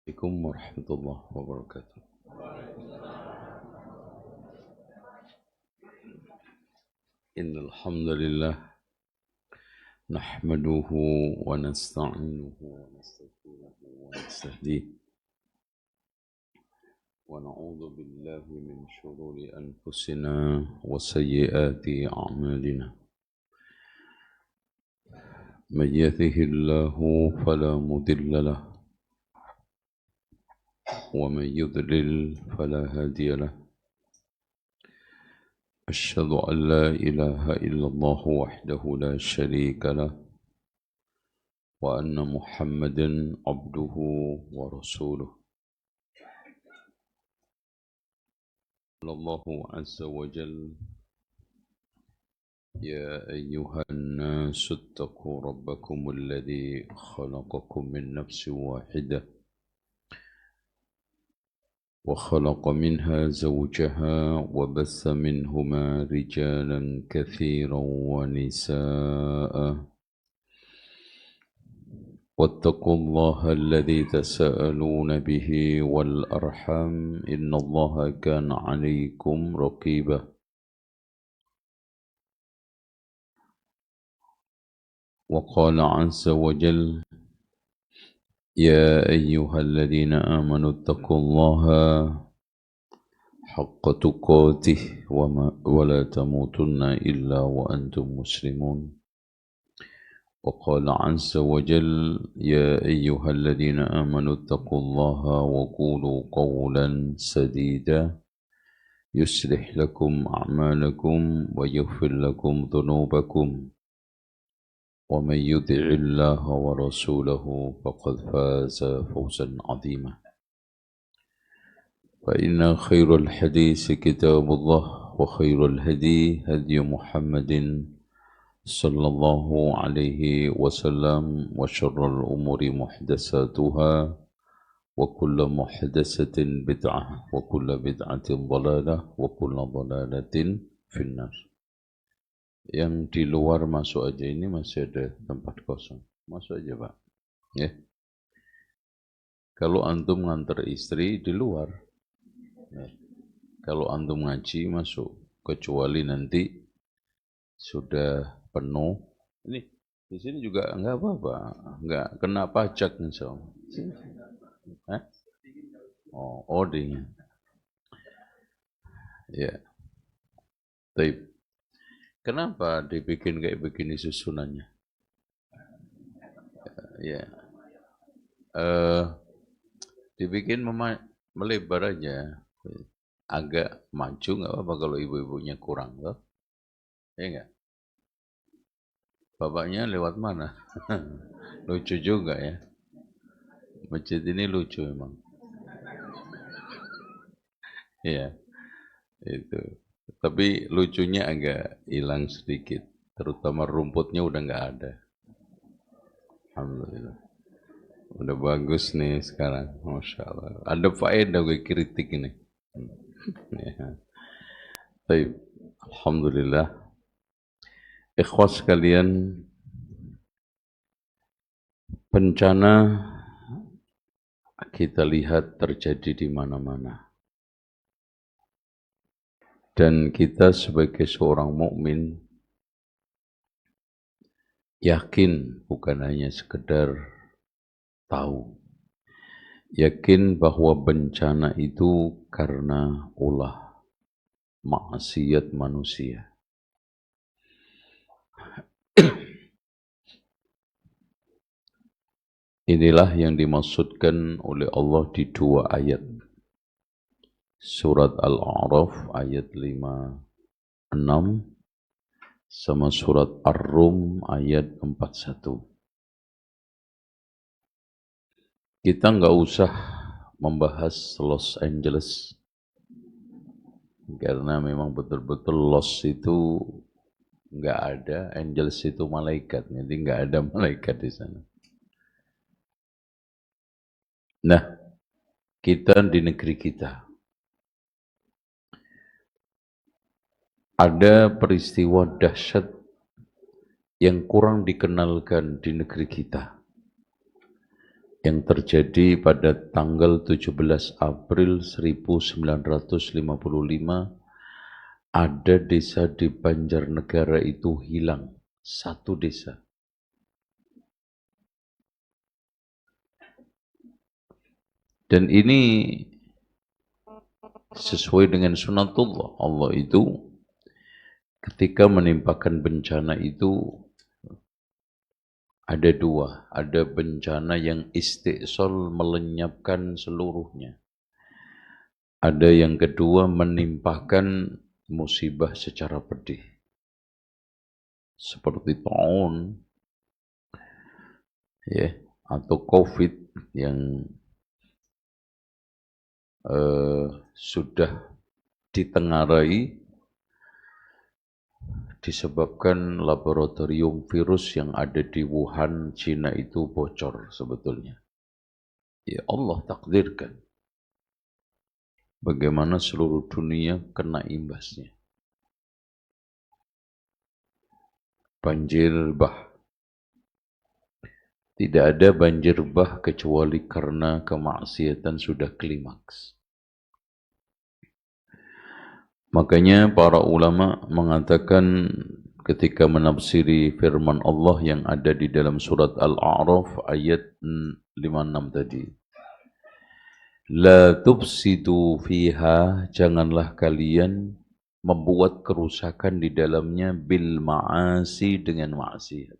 Assalamualaikum warahmatullahi wabarakatuh. Innal hamdalillah nahmaduhu wa nasta'inuhu wa nastaghfiruhu wa nastahdiih wa na'udzu billahi min shururi anfusina wa sayyiati a'malina. Man yahdihillahu fala mudilla lahu wa man yudlil fala hadiya lahu. أشهد أن لا إله إلا الله وحده لا شريك له وأن محمدا عبده ورسوله. قال الله عز وجل: يا أيها الناس اتقوا ربكم الذي خلقكم من نفس واحدة وخلق منها زوجها وبث منهما رجالا كثيرا ونساء واتقوا الله الذي تساءلون به والأرحام إن الله كان عليكم رقيبا. وقال عز وجل: يا أيها الذين آمنوا اتقوا الله حق تقاته ولا تموتن إلا وأنتم مسلمون. وقال عز وجل: يا أيها الذين آمنوا اتقوا الله وقولوا قولا سديدا يصلح لكم أعمالكم ويغفر لكم ذنوبكم ومن يطع الله ورسوله فقد فاز فوزا عظيما. فإن خير الحديث كتاب الله وخير الهدي هدي محمد صلى الله عليه وسلم وشر الأمور محدثاتها وكل محدثة بدعة وكل بدعة ضلالة وكل ضلالة في النار. Yang di luar masuk aja, ini masih ada tempat kosong. Masuk aja, Pak. Ya. Kalau antum nganter istri di luar, ya. Kalau antum ngaji masuk, kecuali nanti sudah penuh. Ini di sini juga enggak apa-apa, enggak kena pajak insyaallah. Hah? Oh, dingin. Ya. Baik. Kenapa dibikin kayak begini susunannya? Ya, dibikin melebar aja, agak maju nggak apa-apa kalau ibu-ibunya kurang, loh, ya nggak? Bapaknya lewat mana? Lucu juga ya, masjid ini lucu emang. Ya, itu. Tapi lucunya agak hilang sedikit, terutama rumputnya udah nggak ada. Alhamdulillah. Udah bagus nih sekarang, Masya Allah. Ada faedah gue kritik ini. Ya. Baik, Alhamdulillah. Ikhwas sekalian, bencana kita lihat terjadi di mana-mana. Dan kita sebagai seorang mukmin yakin, bukan hanya sekedar tahu, yakin bahwa bencana itu karena ulah maksiat manusia. Inilah yang dimaksudkan oleh Allah di dua ayat. Surat Al-A'raf ayat 5-6 sama surat Ar-Rum ayat 41. Kita nggak usah membahas Los Angeles karena memang betul-betul Los itu nggak ada, Angeles itu malaikat, jadi nggak ada malaikat di sana. Nah, kita di negeri kita ada peristiwa dahsyat yang kurang dikenalkan di negeri kita. yang terjadi pada tanggal 17 April 1955, ada desa di Banjarnegara itu hilang, satu desa. Dan ini sesuai dengan sunatullah. Allah itu ketika menimpakan bencana itu ada dua. Ada bencana yang istisol melenyapkan seluruhnya. Ada yang kedua menimpakan musibah secara pedih. Seperti taun ya, atau COVID yang sudah ditengarai disebabkan laboratorium virus yang ada di Wuhan, Cina itu bocor sebetulnya. Ya Allah takdirkan bagaimana seluruh dunia kena imbasnya. Banjir bah. Tidak ada banjir bah kecuali karena kemaksiatan sudah klimaks. Makanya para ulama mengatakan ketika menafsiri firman Allah yang ada di dalam surat Al-A'raf ayat 56 tadi. La tufsidu fiha, janganlah kalian membuat kerusakan di dalamnya bil ma'asi, dengan maksiat.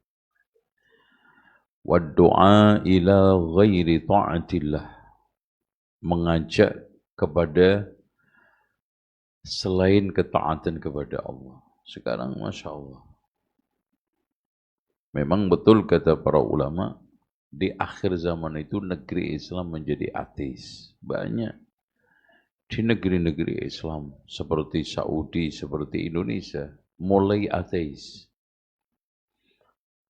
Wad du'a ila ghairi ta'atillah, mengajak kepada selain ketaatan kepada Allah. Sekarang Masya Allah, memang betul kata para ulama, di akhir zaman itu negeri Islam menjadi ateis. Banyak di negeri-negeri Islam seperti Saudi, seperti Indonesia, mulai ateis.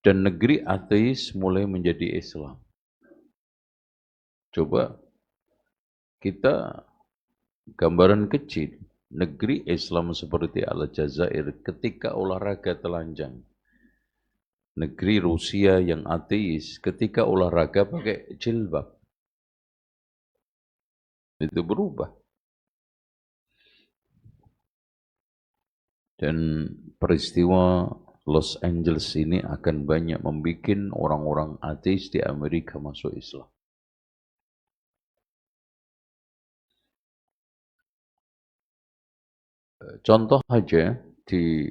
Dan negeri ateis mulai menjadi Islam. Coba kita gambaran kecil. Negeri Islam seperti Aljazair ketika olahraga telanjang. Negeri Rusia yang ateis ketika olahraga pakai jilbab. Itu berubah. Dan peristiwa Los Angeles ini akan banyak membuat orang-orang ateis di Amerika masuk Islam. Contoh aja di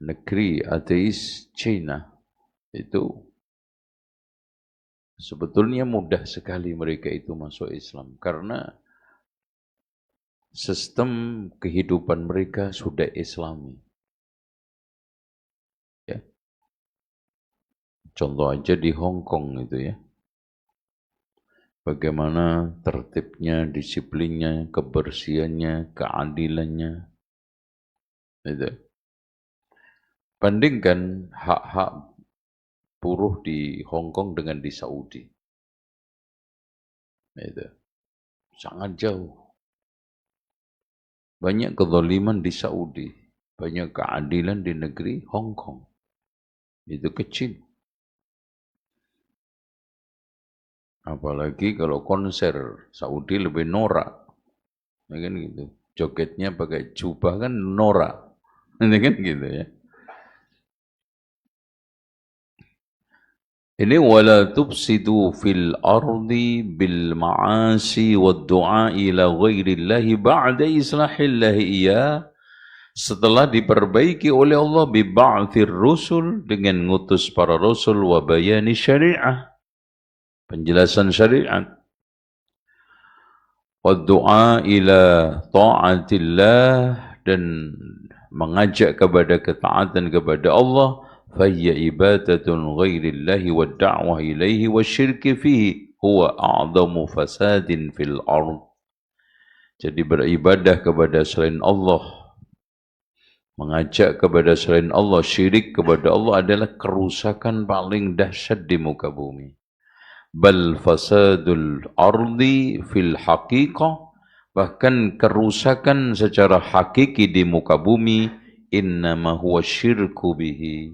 negeri ateis China itu sebetulnya mudah sekali mereka itu masuk Islam karena sistem kehidupan mereka sudah Islami. Ya. Contoh aja di Hong Kong itu ya. Bagaimana tertibnya, disiplinnya, kebersihannya, keadilannya. Itu. Bandingkan hak-hak buruh di Hong Kong dengan di Saudi. Itu. Sangat jauh. Banyak kezaliman di Saudi. Banyak keadilan di negeri Hong Kong. Itu kecil. Apalagi kalau konser Saudi lebih norak, kan gitu. Jogetnya pakai jubah kan norak, kan gitu ya. Ini wala tufsidu fil ardi bil ma'asi wad du'a ila ghairillahi ba'da islahillahi iya. Setelah diperbaiki oleh Allah bi ba'thir rusul, dengan ngutus para rasul wa bayani syariah, penjelasan syariat, wa du'a ila ta'atillah, dan mengajak kepada ketaatan kepada Allah, fayya ibadatun ghairillahi wa da'wah ilaihi wa syirki fihi huwa a'zamu fasadin fil ard. Jadi beribadah kepada selain Allah, mengajak kepada selain Allah, syirik kepada Allah adalah kerusakan paling dahsyat di muka bumi. Bal fasadul ardi fil haqiqah, bahkan kerusakan secara hakiki di muka bumi, innama huwa syirku bihi,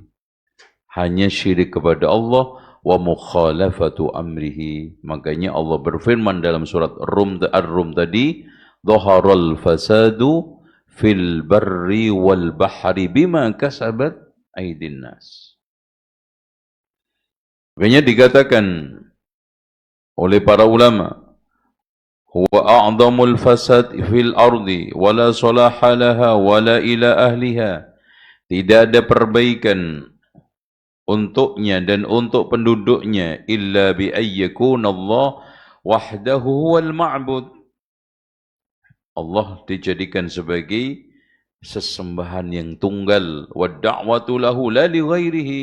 hanya syirik kepada Allah, wa mukhalafatu amrihi. Makanya Allah berfirman dalam surat Ar-Rum tadi, dhaharal fasadu fil barri wal bahri bima kasabat aydin nas. Makanya dikatakan oleh para ulama, huwa a'dhamul fasad fil ardi wala salaha laha wala ila ahliha. Tidak ada perbaikan untuknya dan untuk penduduknya illa bi ayyakuna Allah wahdahu wal ma'bud. Allah dijadikan sebagai sesembahan yang tunggal, wa da'watu lahu la li ghairihi.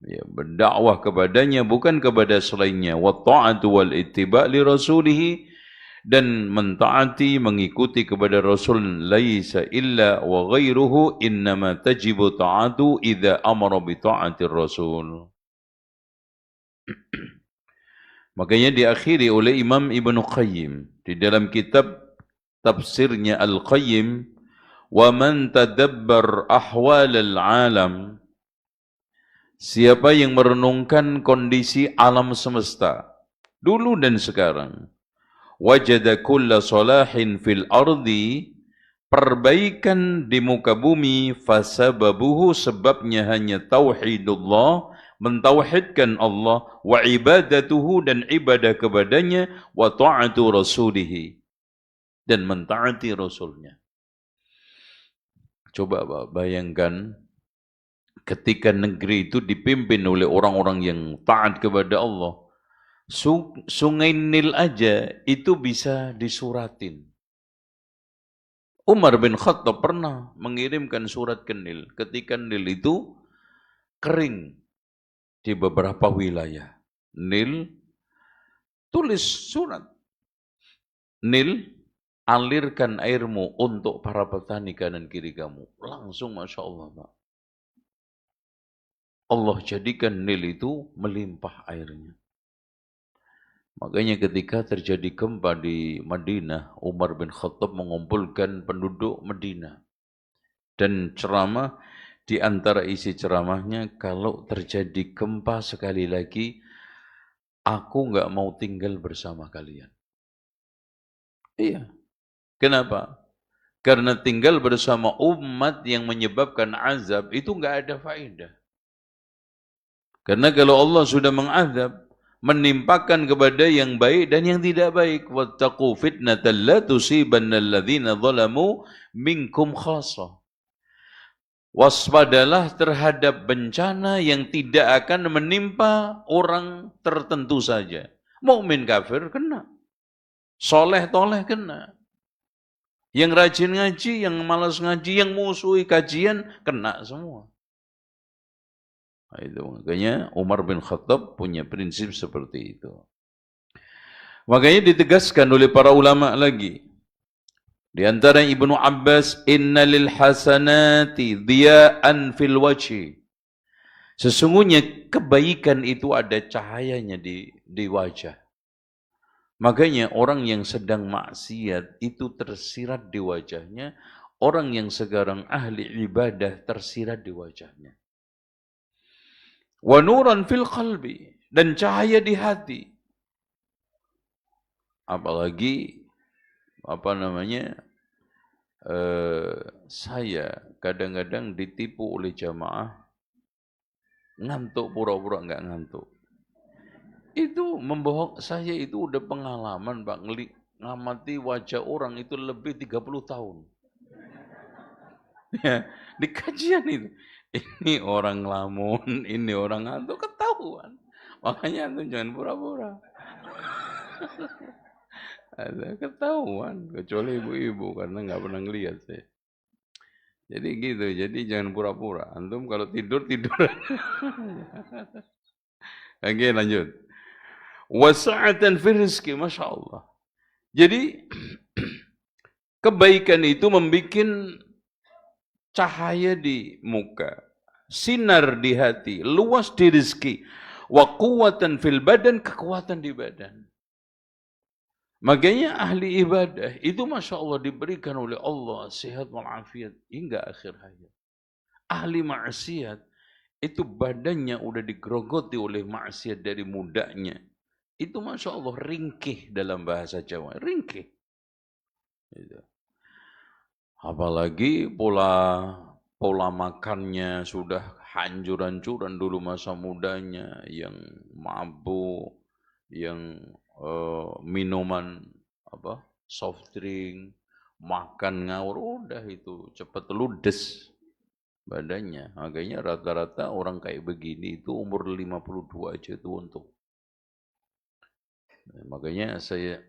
Ya, berdakwah kepadanya bukan kepada selainnya, wa ta'atu wal ittiba' li rasulih, dan mentaati mengikuti kepada Rasul, laisa illa wa ghairuhu innama tajibu ta'atu idza amara bi ta'atir Rasul. Makanya diakhiri oleh Imam Ibnu Qayyim di dalam kitab tafsirnya Al-Qayyim, wa man tadabbar ahwal al-alam, siapa yang merenungkan kondisi alam semesta dulu dan sekarang, wajada kulla salahin fil ardi, perbaikan di muka bumi, fasababuhu, sebabnya hanya tauhidullah, mentauhidkan Allah, wa ibadatuhu, dan ibadah kepadanya, wa ta'atu rasulihi, dan mentaati Rasulnya. Coba bayangkan ketika negeri itu dipimpin oleh orang-orang yang taat kepada Allah, Sungai Nil aja itu bisa disuratin. Umar bin Khattab pernah mengirimkan surat ke Nil ketika Nil itu kering di beberapa wilayah. Nil, tulis surat, Nil, alirkan airmu untuk para petani kanan kiri kamu. Langsung Masya Allah, Pak. Allah jadikan Nil itu melimpah airnya. Makanya ketika terjadi gempa di Madinah, Umar bin Khattab mengumpulkan penduduk Madinah dan ceramah. Di antara isi ceramahnya, kalau terjadi gempa sekali lagi, aku nggak mau tinggal bersama kalian. Iya. Kenapa? Karena tinggal bersama umat yang menyebabkan azab itu nggak ada faedah. Karena kalau Allah sudah mengazab, menimpakan kepada yang baik dan yang tidak baik. Wattaqu fitnatan la tusibanna alladzina zalamu minkum khassah. Waspadalah terhadap bencana yang tidak akan menimpa orang tertentu saja. Mukmin kafir kena. Soleh toleh kena. Yang rajin ngaji, yang malas ngaji, yang musuhi kajian kena semua. Nah, itu makanya Umar bin Khattab punya prinsip seperti itu. Makanya ditegaskan oleh para ulama lagi. Di antara Ibnu Abbas, innalil hasanati dhiya'an fil wajhi. Sesungguhnya kebaikan itu ada cahayanya di wajah. Makanya orang yang sedang maksiat itu tersirat di wajahnya, orang yang sekarang ahli ibadah tersirat di wajahnya. Wa nuran fil qalbi, dan cahaya di hati. Apalagi saya kadang-kadang ditipu oleh jamaah ngantuk, pura-pura enggak ngantuk. Itu membohong. Saya itu udah pengalaman, Pak, ngamati wajah orang itu lebih 30 tahun. Ya, di kajian itu. Ini orang lamun, ini orang ngantuk, ketahuan. Makanya antum jangan pura-pura. Ada ketahuan, kecuali ibu-ibu karena nggak pernah ngelihat saya. Jadi gitu, jadi jangan pura-pura. Antum kalau tidur. Oke, lanjut. Wasa'atan fil rizki, Masya Allah. Jadi kebaikan itu membuat cahaya di muka, sinar di hati, luas di rizki, wa quwwatan fil badan, kekuatan di badan. Makanya ahli ibadah itu Masya Allah diberikan oleh Allah sehat walafiat hingga akhir hayat. Ahli maksiat itu badannya udah digerogoti oleh maksiat dari mudanya. Itu Masya Allah ringkih dalam bahasa Jawa. Ringkih. Gitu. Apalagi pola makannya sudah hancur-hancuran dulu masa mudanya. Yang mabuk, yang minuman soft drink, makan ngawur, udah itu cepat ludes badannya. Makanya rata-rata orang kayak begini itu umur 52 aja itu untuk. Makanya saya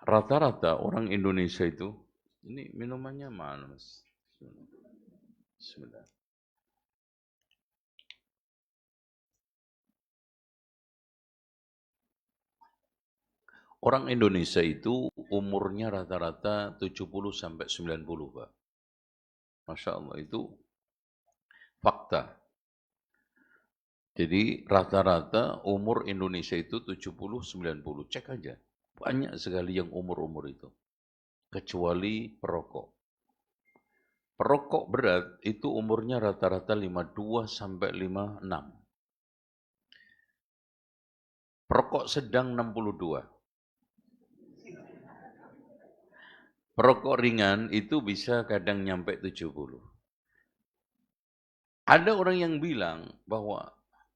rata-rata orang Indonesia itu, ini minumannya mana Mas? Bismillah. Orang Indonesia itu umurnya rata-rata 70 sampai 90, Pak. Masya Allah, itu fakta. Jadi rata-rata umur Indonesia itu 70-90. Cek aja. Banyak sekali yang umur-umur itu. Kecuali perokok. Perokok berat itu umurnya rata-rata 52 sampai 56. Perokok sedang 62. Perokok ringan itu bisa kadang nyampe 70. Ada orang yang bilang bahwa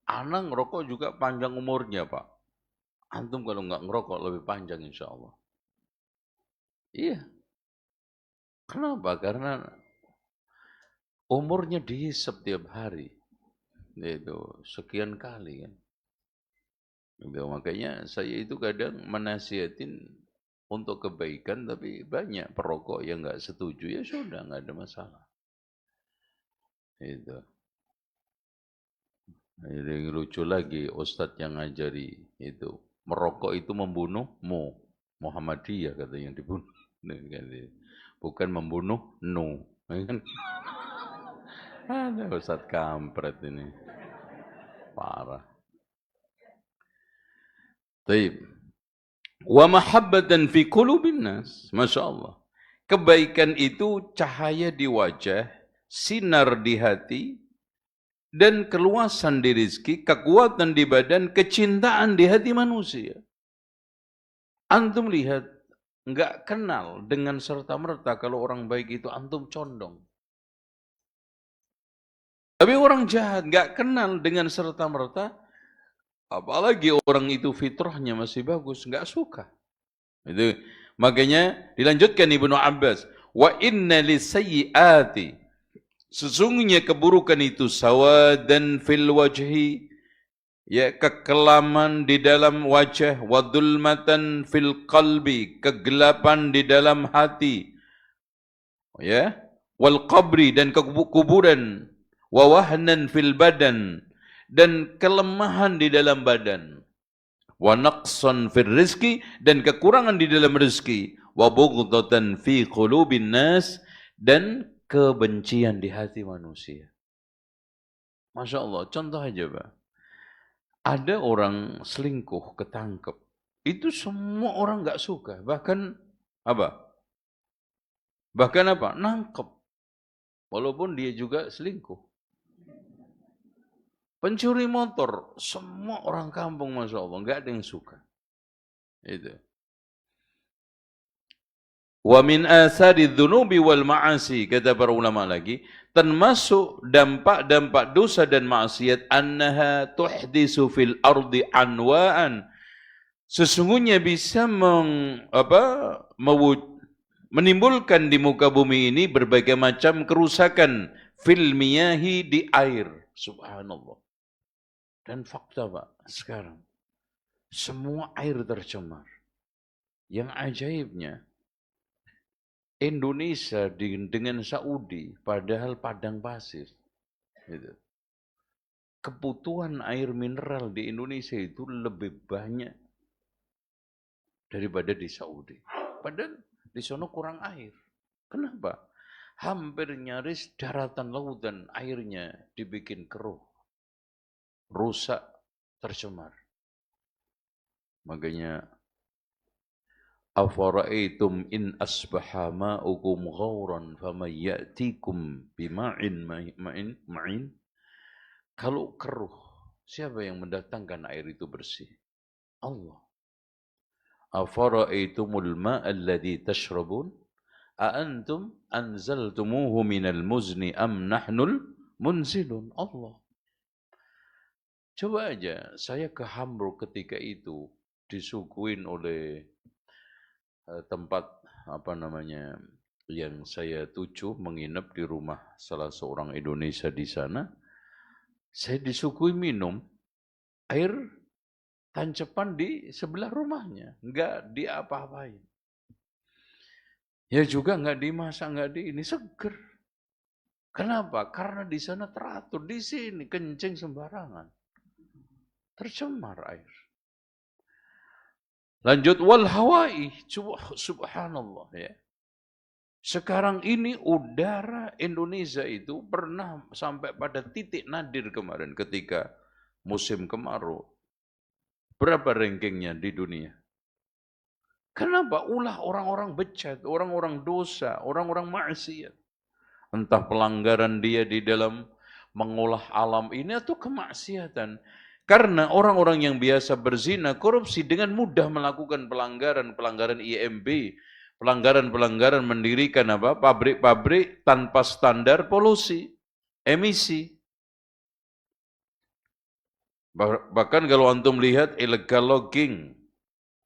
anak ngerokok juga panjang umurnya, Pak. Antum kalau nggak ngerokok lebih panjang insya Allah. Iya. Kenapa? Karena umurnya dihisap tiap hari. Itu sekian kali kan. Itu, makanya saya itu kadang menasihatin untuk kebaikan, tapi banyak perokok yang nggak setuju, ya sudah nggak ada masalah. Itu. Yang lucu lagi, Ustadz yang ngajari itu merokok itu membunuhmu. Muhammadiyah kata yang dibunuh. Bukan membunuh kan? Ada Ustadz kampret ini. Parah. Taib. Wa mahabbatan fi qulubin nas. Masya Allah. Kebaikan itu cahaya di wajah, sinar di hati, dan keluasan di rizki, kekuatan di badan, kecintaan di hati manusia. Antum lihat, nggak kenal dengan serta-merta kalau orang baik itu antum condong. Tapi orang jahat nggak kenal dengan serta-merta, apalagi orang itu fitrahnya masih bagus, nggak suka. Itu makanya dilanjutkan Ibnu Abbas, wa inna lisayyiati, sesungguhnya keburukan itu sawadan fil wajhi, ya kekelaman di dalam wajah, wadulmatan fil qalbi, kegelapan di dalam hati, ya, wal qabri, dan kuburan, wa wahnan fil badan, dan kelemahan di dalam badan, wa naqsan fil rizki, dan kekurangan di dalam rezeki, wa bughdatan fi qulubin nas, dan kebencian di hati manusia. Masya Allah, contoh aja Pak. Ada orang selingkuh, ketangkep. Itu semua orang nggak suka. Bahkan apa? Bahkan apa? Nangkep. Walaupun dia juga selingkuh. Pencuri motor, semua orang kampung Masya Allah, nggak ada yang suka. Itu. Wa min asari dzunubi wal ma'asi, kata para ulama lagi, termasuk dampak-dampak dosa dan maksiat, annaha tuhdisu fil ardi anwa'an, sesungguhnya bisa menimbulkan di muka bumi ini berbagai macam kerusakan, fil miyahi, di air. Subhanallah. Dan fakta Pak, sekarang semua air tercemar. Yang ajaibnya, Indonesia dengan Saudi, padahal padang pasir. Gitu. Kebutuhan air mineral di Indonesia itu lebih banyak daripada di Saudi. Padahal di sana kurang air. Kenapa? Hampir nyaris daratan lautan airnya dibikin keruh, rusak, tercemar. Makanya afara'aitum in asbaha ma'ukum ghauran faman ya'tikum bima'in ma'in. Kalau keruh, siapa yang mendatangkan air itu bersih? Allah. Afara'aitumul ma'a alladhi tashrabun? A'antum anzaltumuhu minal muzni am nahnul munzilun? Allah. Coba aja, saya ke Hamburg ketika itu disuguhin oleh tempat yang saya tuju, menginap di rumah salah seorang Indonesia di sana. Saya disuguhi minum air tancepan di sebelah rumahnya, enggak diapa-apain. Ya juga enggak dimasak, enggak ini seger. Kenapa? Karena di sana teratur, di sini kencing sembarangan. Tercemar air. Lanjut wal hawai, subhanallah ya. Sekarang ini udara Indonesia itu pernah sampai pada titik nadir kemarin ketika musim kemarau. Berapa rankingnya di dunia? Kenapa? Ulah orang-orang bejat, orang-orang dosa, orang-orang maksiat. Entah pelanggaran dia di dalam mengolah alam ini atau kemaksiatan. Karena orang-orang yang biasa berzina, korupsi dengan mudah melakukan pelanggaran IMB, pelanggaran mendirikan pabrik-pabrik tanpa standar polusi, emisi. Bahkan kalau antum lihat illegal logging,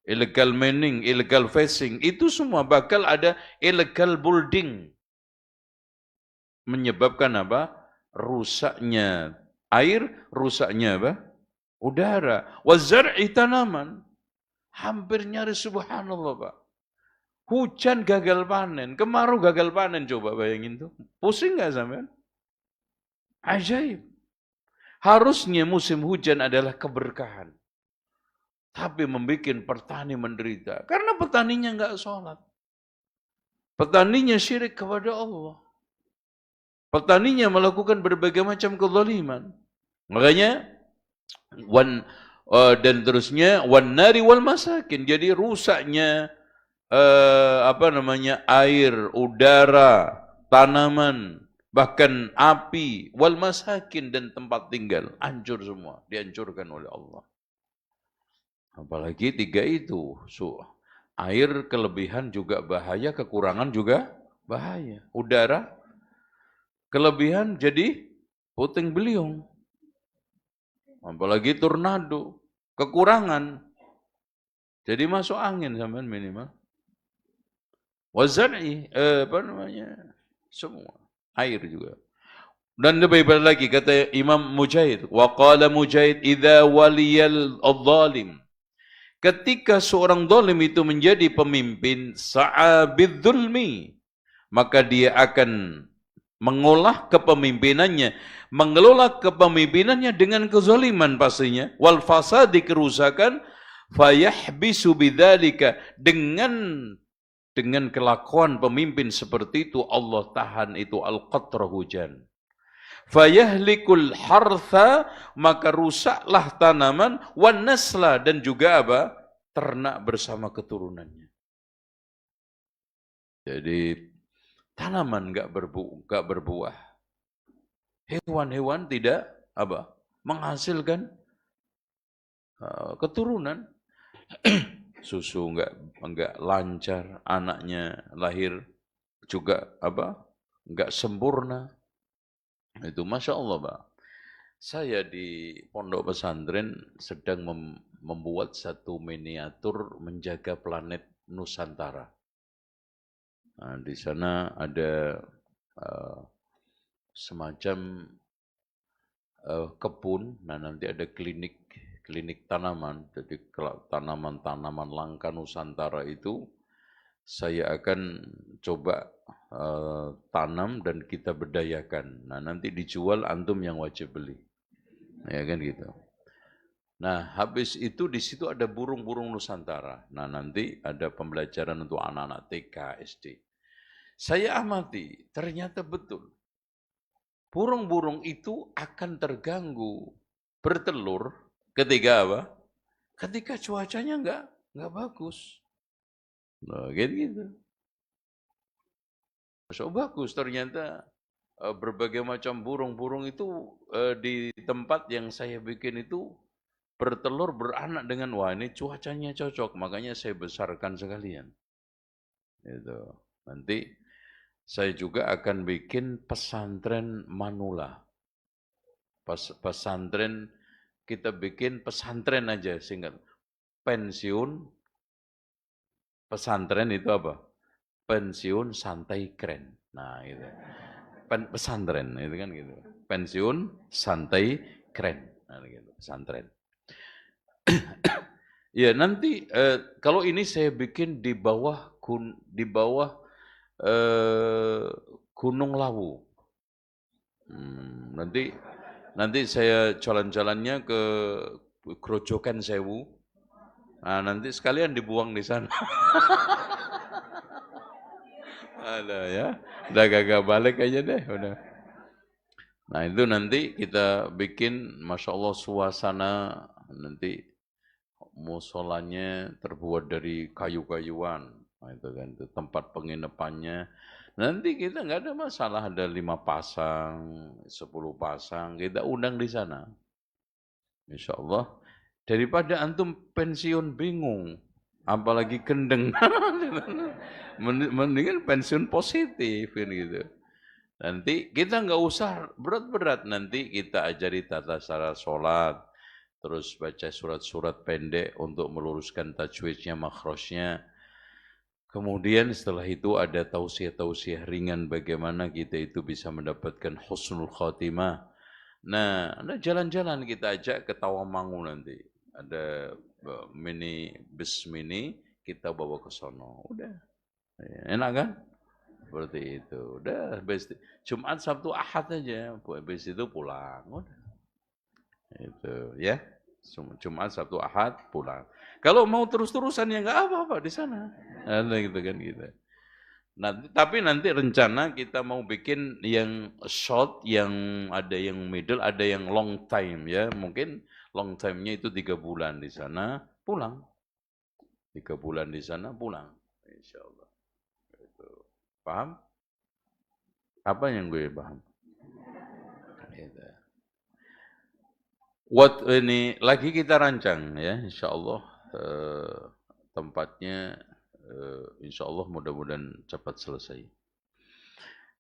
illegal mining, illegal fishing, itu semua bakal ada illegal building. Menyebabkan apa? Rusaknya air, rusaknya apa? Udara. Wazar'i tanaman. Hampir nyaris subhanallah Pak. Hujan gagal panen, kemarau gagal panen, coba bayangin tuh. Pusing gak sampean? Ajaib. Harusnya musim hujan adalah keberkahan. Tapi membuat petani menderita. Karena petaninya enggak sholat. Petaninya syirik kepada Allah. Petaninya melakukan berbagai macam kezaliman. Makanya dan terusnya wan nari wal masakin. Jadi rusaknya air, udara, tanaman, bahkan api, wal masakin dan tempat tinggal hancur semua, dihancurkan oleh Allah. Apalagi tiga itu, air kelebihan juga bahaya, kekurangan juga bahaya. Udara kelebihan jadi puting beliung. Apalagi tornado, kekurangan jadi masuk angin sampean minimal. Wazar'i semua air juga. Dan lebih baik lagi kata Imam Mujahid, wa qala Mujahid idza waliyal adh-dhalim. Ketika seorang zalim itu menjadi pemimpin sa'abidz zulmi, maka dia akan mengolah kepemimpinannya, mengelola kepemimpinannya dengan kezaliman pastinya, wal fasadi kerusakan, fayahbisu bidzalika dengan kelakuan pemimpin seperti itu Allah tahan itu al-qatra hujan. Fayahlikul hartha, maka rusaklah tanaman, wan nasla, dan juga apa? Ternak bersama keturunannya. Jadi tanaman enggak berbuah. Hewan-hewan tidak menghasilkan keturunan. Susu enggak lancar, anaknya lahir juga enggak sempurna. Itu Masya Allah Pak. Saya di pondok pesantren sedang membuat satu miniatur menjaga planet Nusantara. Nah, di sana ada semacam kebun, nah nanti ada klinik tanaman. Jadi tanaman-tanaman langka Nusantara itu saya akan coba tanam dan kita berdayakan. Nah nanti dijual, antum yang wajib beli. Ya kan gitu. Nah habis itu di situ ada burung-burung Nusantara. Nah nanti ada pembelajaran untuk anak-anak TK, SD. Saya amati, ternyata betul. Burung-burung itu akan terganggu bertelur ketika apa? Ketika cuacanya enggak bagus. Nah, gitu. So bagus ternyata berbagai macam burung-burung itu di tempat yang saya bikin itu bertelur, beranak dengan, wah ini cuacanya cocok, makanya saya besarkan sekalian. Itu. Nanti saya juga akan bikin pesantren manula. Pesantren, kita bikin pesantren aja singkat. Pensiun, pesantren itu apa? Pensiun santai keren. Nah itu. Pesantren itu kan gitu. Pensiun santai keren. Nah gitu, pesantren. Ya nanti kalau ini saya bikin di bawah Gunung Lawu. Nanti saya jalan-jalannya ke Grojogan Sewu. Nah, nanti sekalian dibuang di sana. Ada ya. Udah gagak balik aja deh, udah. Nah, itu nanti kita bikin, Masya Allah, suasana nanti musolanya terbuat dari kayu-kayuan. Nah, itu kan itu tempat penginapannya. Nanti kita nggak ada masalah, ada 5 pasang, 10 pasang, kita undang di sana. Insya Allah. Daripada antum pensiun bingung, apalagi kendeng. Mendingan pensiun positif gitu. Nanti kita nggak usah berat-berat, nanti kita ajari tata cara sholat, terus baca surat-surat pendek untuk meluruskan tajwidnya, makhrajnya. Kemudian setelah itu ada tausiah-tausiah ringan bagaimana kita itu bisa mendapatkan husnul khatimah. Nah, jalan-jalan kita ajak ke Tawamangu nanti. Ada bus mini, kita bawa ke sono. Udah. Enak kan? Seperti itu. Udah, Jumat, Sabtu, Ahad aja. Habis itu pulang. Udah. Itu, ya. Jumat, Sabtu, Ahad, pulang. Kalau mau terus-terusan ya nggak apa-apa di sana. Ada gitu kan gitu. Tapi nanti rencana kita mau bikin yang short, yang ada yang middle, ada yang long time ya. Mungkin long time-nya itu 3 bulan di sana, pulang. 3 bulan di sana, pulang. Insya Allah. Itu. Paham? Apa yang gue paham? Gitu. Ini lagi kita rancang ya, insya Allah tempatnya, insya Allah mudah-mudahan cepat selesai.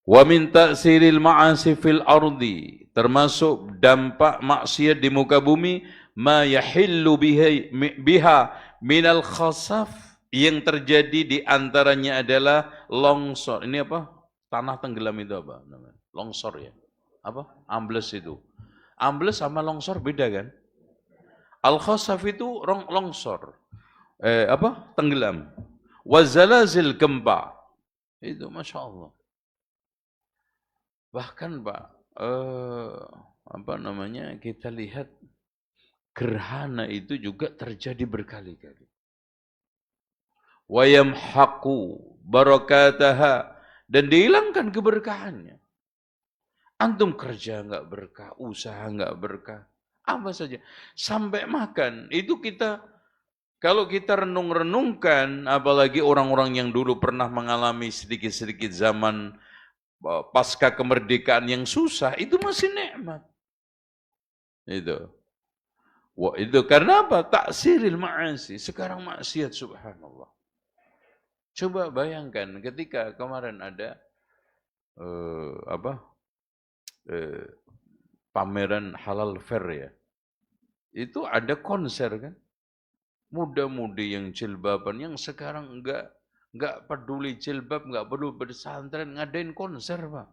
Wa min ta'siril ma'asi fil ardi, termasuk dampak maksiat di muka bumi, ma yahillu biha minal khasaf, yang terjadi di antaranya adalah longsor. Ini apa? Tanah tenggelam itu apa namanya? Longsor ya. Apa? Ambles itu. Ambles sama longsor beda kan? Al-khasaf itu longsor. Tenggelam. Wazalazil gempa. Itu Masya Allah. Bahkan Pak, kita lihat gerhana itu juga terjadi berkali-kali. Wa yamhaqu barakataha, dan dihilangkan keberkahannya. Antum kerja enggak berkah, usaha enggak berkah, apa saja. Sampai makan, itu kita, kalau kita renung-renungkan, apalagi orang-orang yang dulu pernah mengalami sedikit-sedikit zaman pasca kemerdekaan yang susah, itu masih nikmat. Itu. Wah, itu karena apa? Taksiril ma'asi. Sekarang maksiat, subhanallah. Coba bayangkan ketika kemarin ada pameran halal fair ya. Itu ada konser kan. Muda-mudi yang jilbaban, yang sekarang enggak peduli jilbab, enggak perlu bersantren, ngadain konser, Pak.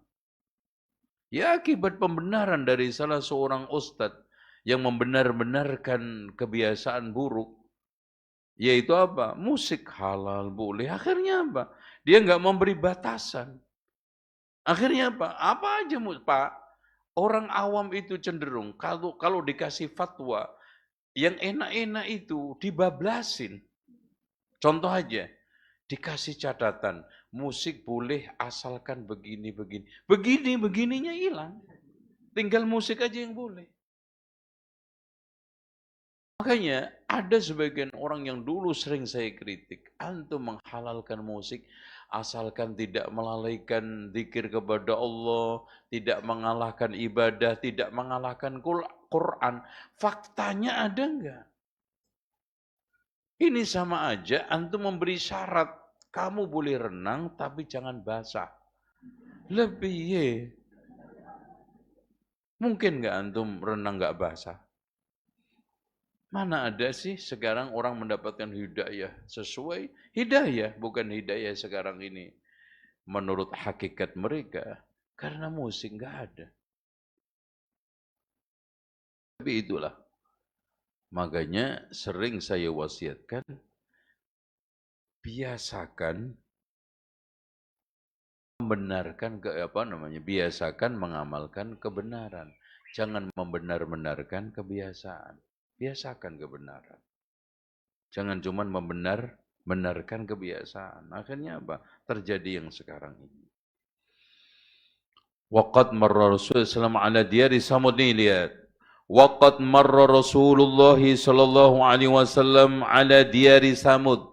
Ya akibat pembenaran dari salah seorang ustadz yang membenar-benarkan kebiasaan buruk, yaitu apa? Musik halal boleh. Akhirnya apa? Dia enggak memberi batasan. Akhirnya apa? Apa aja, Pak? Orang awam itu cenderung kalau dikasih fatwa yang enak-enak itu dibablasin. Contoh aja, dikasih catatan, musik boleh asalkan begini-begini. Begini-begininya hilang. Tinggal musik aja yang boleh. Makanya ada sebagian orang yang dulu sering saya kritik, antum menghalalkan musik, asalkan tidak melalaikan zikir kepada Allah, tidak mengalahkan ibadah, tidak mengalahkan Quran. Faktanya ada enggak? Ini sama aja antum memberi syarat, kamu boleh renang tapi jangan basah. Lebih ye. Mungkin enggak antum renang enggak basah? Mana ada sih sekarang orang mendapatkan hidayah sesuai hidayah, bukan hidayah sekarang ini menurut hakikat mereka, karena musik nggak ada. Tapi itulah, makanya sering saya wasiatkan, biasakan membenarkan biasakan mengamalkan kebenaran, jangan membenar-benarkan kebiasaan. Biasakan kebenaran. Jangan cuma membenarkan kebiasaan. Akhirnya apa? Terjadi yang sekarang ini. Waqad marra Rasulullah sallallahu ala diyari Samud, nih lihat. Waqad marra Rasulullah sallallahu alaihi wasallam ala diyari Samud.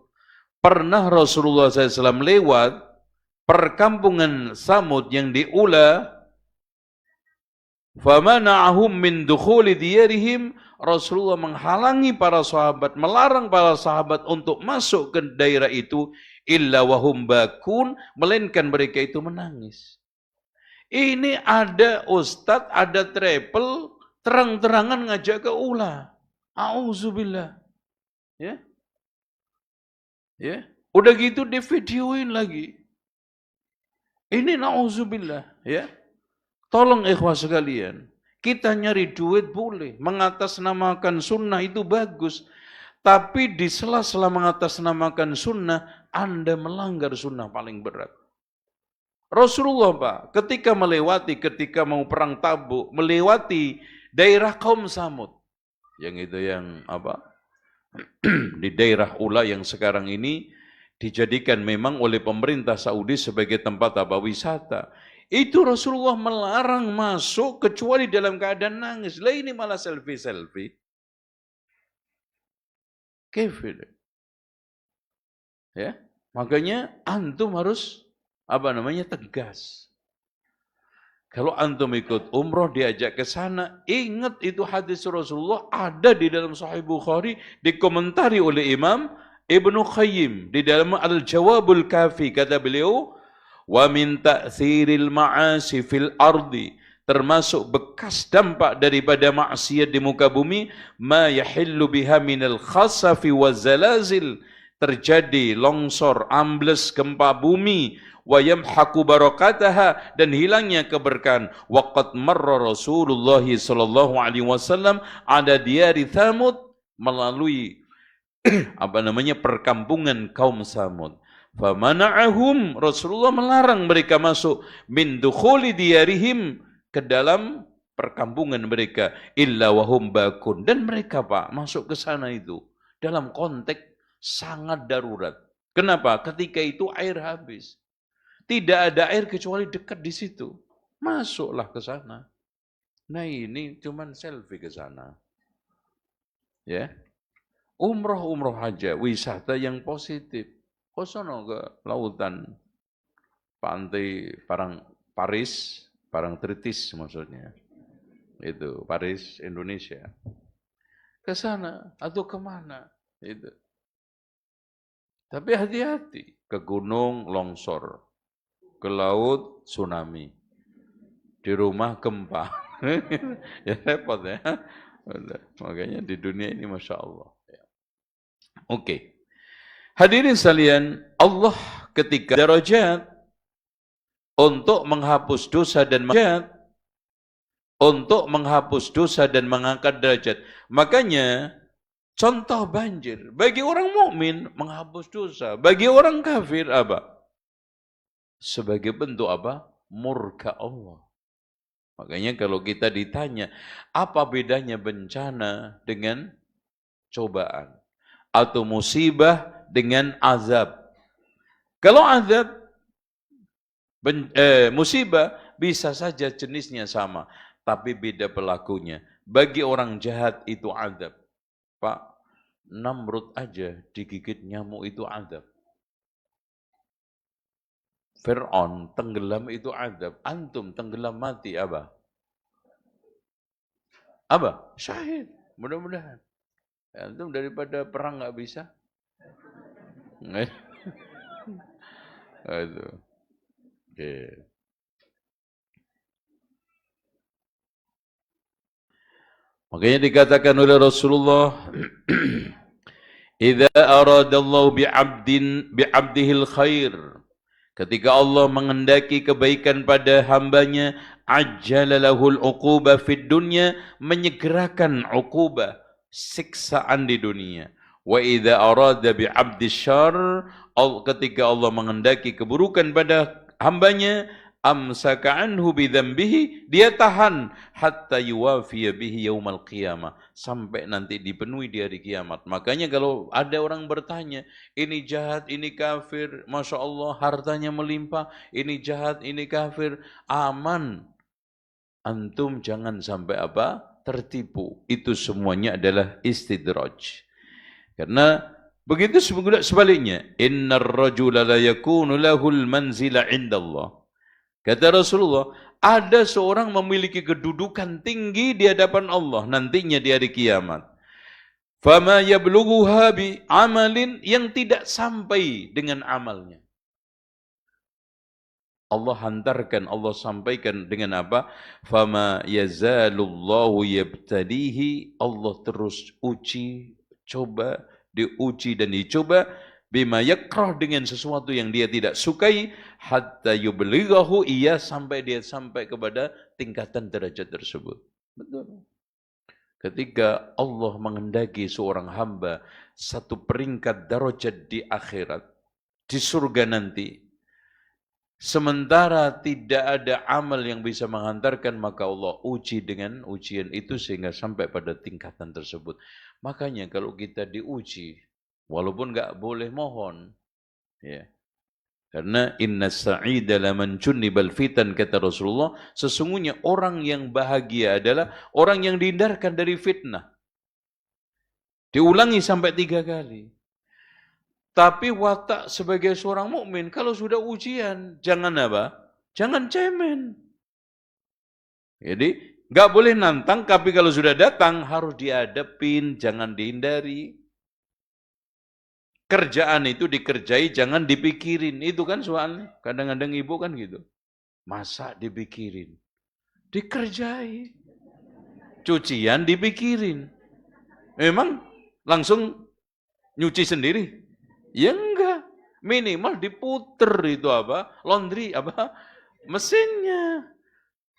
Pernah Rasulullah SAW lewat perkampungan Samud yang di Ula. Famana'ahum min dukhuli diyarihim. Rasulullah menghalangi para sahabat, melarang para sahabat untuk masuk ke daerah itu, illa wahum bakun, melainkan mereka itu menangis. Ini ada ustadz, ada travel, terang-terangan ngajak ke Ula. Auzubillah. Ya. Ya. Udah gitu di videoin lagi. Ini nauzubillah, ya. Tolong ikhwah sekalian, kita nyari duit boleh, mengatasnamakan sunnah itu bagus. Tapi di sela-sela mengatasnamakan sunnah, Anda melanggar sunnah paling berat. Rasulullah Pak, ketika mau perang Tabuk, melewati daerah kaum Samud. Yang itu yang apa? Di daerah Ula yang sekarang ini dijadikan memang oleh pemerintah Saudi sebagai tempat apa? Wisata. Itu Rasulullah melarang masuk kecuali dalam keadaan nangis. Lah ini malah selfie-selfie. Kefir. Ya, makanya antum harus tegas. Kalau antum ikut umroh diajak ke sana, ingat itu hadis Rasulullah ada di dalam Sahih Bukhari, dikomentari oleh Imam Ibnu Qayyim di dalam Al-Jawabul Kafi, kata beliau, wa min ta'thiril ma'asi fil ardi, termasuk bekas dampak daripada maksiat di muka bumi, ma yahillu biha minal khasafi wazalazil, terjadi longsor, ambles, gempa bumi, wa yamhaqu barakataha, dan hilangnya keberkahan. Waqad marra Rasulullah sallallahu alaihi wasallam ada diyari Thamud, melalui perkampungan kaum Samud. Famana'ahum, Rasulullah melarang mereka masuk min dukhuli diyarihim, ke dalam perkampungan mereka, illa wahum bakun, dan mereka Pak masuk ke sana itu dalam konteks sangat darurat. Kenapa? Ketika itu air habis. Tidak ada air kecuali dekat di situ. Masuklah ke sana. Nah ini cuman selfie ke sana. Ya. Umroh aja, wisata yang positif. Kosono ke lautan, pantai Paris, Parangtritis maksudnya. Itu Paris, Indonesia. Ke sana atau kemana? Itu. Tapi hati-hati, ke gunung longsor, ke laut tsunami, di rumah gempa. Ya repot ya. Makanya di dunia ini Masya Allah. Oke. Hadirin sekalian, Allah ketika darajat untuk menghapus dosa dan maksiat, untuk menghapus dosa dan mengangkat derajat. Makanya contoh banjir bagi orang mukmin menghapus dosa, bagi orang kafir apa? Sebagai bentuk apa? Murka Allah. Makanya kalau kita ditanya, apa bedanya bencana dengan cobaan? Atau musibah dengan azab? Kalau azab, musibah bisa saja jenisnya sama, tapi beda pelakunya. Bagi orang jahat itu azab. Pak, Namrud aja digigit nyamuk itu azab. Fir'aun tenggelam itu adab. Antum tenggelam mati apa? Apa? Syahid. Mudah-mudahan. Antum daripada perang nggak bisa. Aduh. Oke. Makanya dikatakan oleh Rasulullah, "Idza aradallahu bi'abdihil khair." Ketika Allah mengendaki kebaikan pada hambanya, ajjala lahul uquba fid dunya, menyegerakan uqubah, siksaan di dunia. Wa idza arada bi 'abdi syarr, ketika Allah mengendaki keburukan pada hambanya, amsaka anhu bi dzambihi, dia tahan hatta yuwafiya bihi yaumal qiyamah, sampai nanti dipenuhi di hari kiamat. Makanya kalau ada orang bertanya, ini jahat, ini kafir, Masya Allah hartanya melimpah, ini jahat, ini kafir, aman. Antum jangan sampai apa? Tertipu. Itu semuanya adalah istidraj. Karena begitu sebaliknya, innar rajula la yakunu lahul manzila indallah. Kata Rasulullah, ada seorang memiliki kedudukan tinggi di hadapan Allah nantinya di hari kiamat. Fama yablughuha bi amalin, yang tidak sampai dengan amalnya. Allah hantarkan, Allah sampaikan dengan apa? Fama yazalullahu yabtalihi, Allah terus uji, coba, diuji dan dicoba, bima yakrah, dengan sesuatu yang dia tidak sukai, hatta yublighahu, ia sampai dia sampai kepada tingkatan derajat tersebut. Betul. Ketika Allah mengendaki seorang hamba satu peringkat derajat di akhirat, di surga nanti, sementara tidak ada amal yang bisa menghantarkan, maka Allah uji dengan ujian itu sehingga sampai pada tingkatan tersebut. Makanya kalau kita diuji, walaupun nggak boleh mohon, ya, karena inna sa'ida laman junnibal fitan, kata Rasulullah, sesungguhnya orang yang bahagia adalah orang yang dihindarkan dari fitnah. Diulangi sampai 3 kali. Tapi watak sebagai seorang mukmin, kalau sudah ujian, jangan apa? Jangan cemen. Jadi nggak boleh nantang, tapi kalau sudah datang harus dihadapin, jangan dihindari. Kerjaan itu dikerjai, jangan dipikirin. Itu kan soalnya. Kadang-kadang ibu kan gitu. Masak dipikirin. Dikerjai. Cucian dipikirin. Memang langsung nyuci sendiri? Ya enggak. Minimal diputer itu apa? Laundry apa? Mesinnya.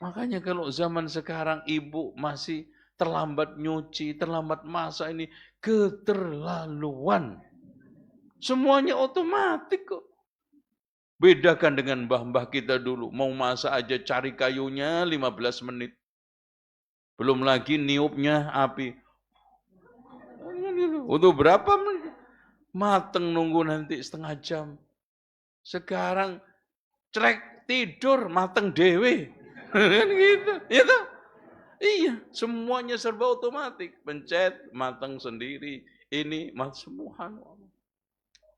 Makanya kalau zaman sekarang ibu masih terlambat nyuci, terlambat masak, ini keterlaluan. Semuanya otomatis kok. Bedakan dengan mbah-mbah kita dulu. Mau masak aja cari kayunya 15 menit. Belum lagi niupnya api. Untuk berapa menit? Mateng nunggu nanti setengah jam. Sekarang cerek tidur mateng dewe. Kan gitu. Itu. Iya, semuanya serba otomatis. Pencet, mateng sendiri. Ini semua.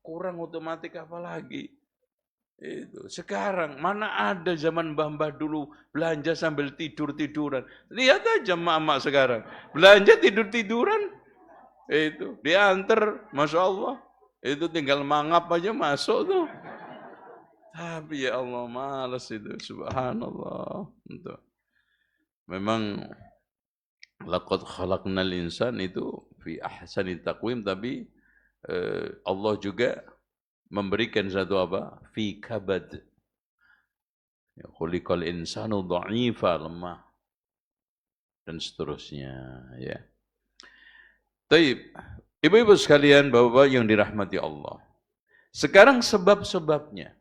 Kurang otomatis apa lagi? Itu. Sekarang mana ada zaman mbah-mbah dulu belanja sambil tidur-tiduran. Lihat aja emak-emak sekarang. Belanja tidur-tiduran. Itu. Diantar, Masya Allah. Itu tinggal mangap aja masuk tuh. Tapi ya Allah malas itu. Subhanallah. Itu. Memang laqad khalaqnal insan itu fi ahsani taqwim, tapi Allah juga memberikan satu apa? Fi kabad. Ya, khuliqal insanu dha'ifa, lemah. Dan seterusnya, ya. Taib. Ibu-ibu sekalian, bapak-bapak yang dirahmati Allah. Sekarang sebab-sebabnya.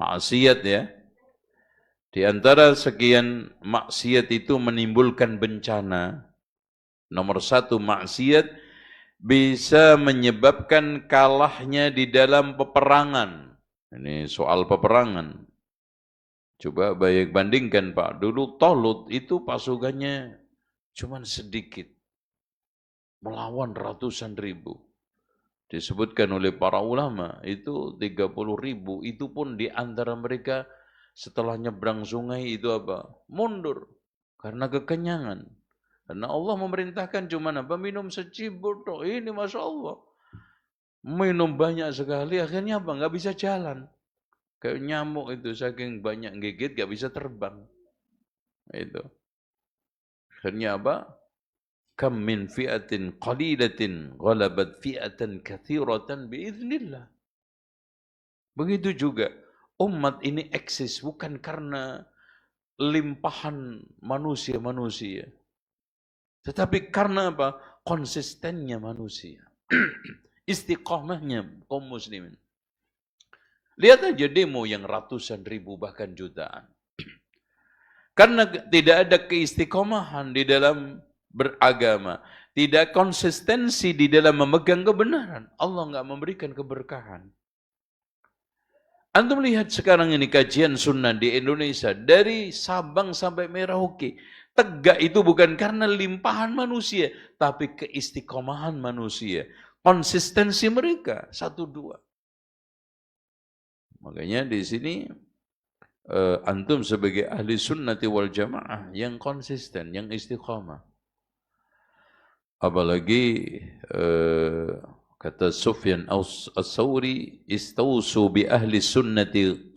Maksiat, ya. Di antara sekian maksiat itu menimbulkan bencana. Nomor 1, maksiat bisa menyebabkan kalahnya di dalam peperangan. Ini soal peperangan. Coba bandingkan Pak, dulu Tolut itu pasukannya cuma sedikit. Melawan ratusan ribu. Disebutkan oleh para ulama, itu 30.000, itu pun di antara mereka setelah nyebrang sungai itu apa? Mundur, karena kekenyangan. Karena Allah memerintahkan cuma apa? Minum secibur, ini Masya Allah. Minum banyak sekali, akhirnya apa? Nggak bisa jalan. Kayak nyamuk itu, saking banyak gigit, nggak bisa terbang. Itu. Akhirnya apa? Kam min fi'atin qalilatin ghalabat fi'atan katsiratan biiznillah. Begitu juga umat ini eksis bukan karena limpahan manusia-manusia, tetapi karena apa? Konsistennya manusia. Istiqamahnya kaum muslimin. Lihat aja demo yang ratusan ribu bahkan jutaan. Karena tidak ada keistiqomahan di dalam beragama, tidak konsistensi di dalam memegang kebenaran, Allah nggak memberikan keberkahan. Antum lihat sekarang ini kajian sunnah di Indonesia, dari Sabang sampai Merauke, tegak itu bukan karena limpahan manusia, tapi keistiqomahan manusia. Konsistensi mereka, 1-2. Makanya di sini, antum sebagai ahli sunnati wal jamaah yang konsisten, yang istiqamah. Apalagi kata Sufyan as-Sawri, istausu bi ahli sunnati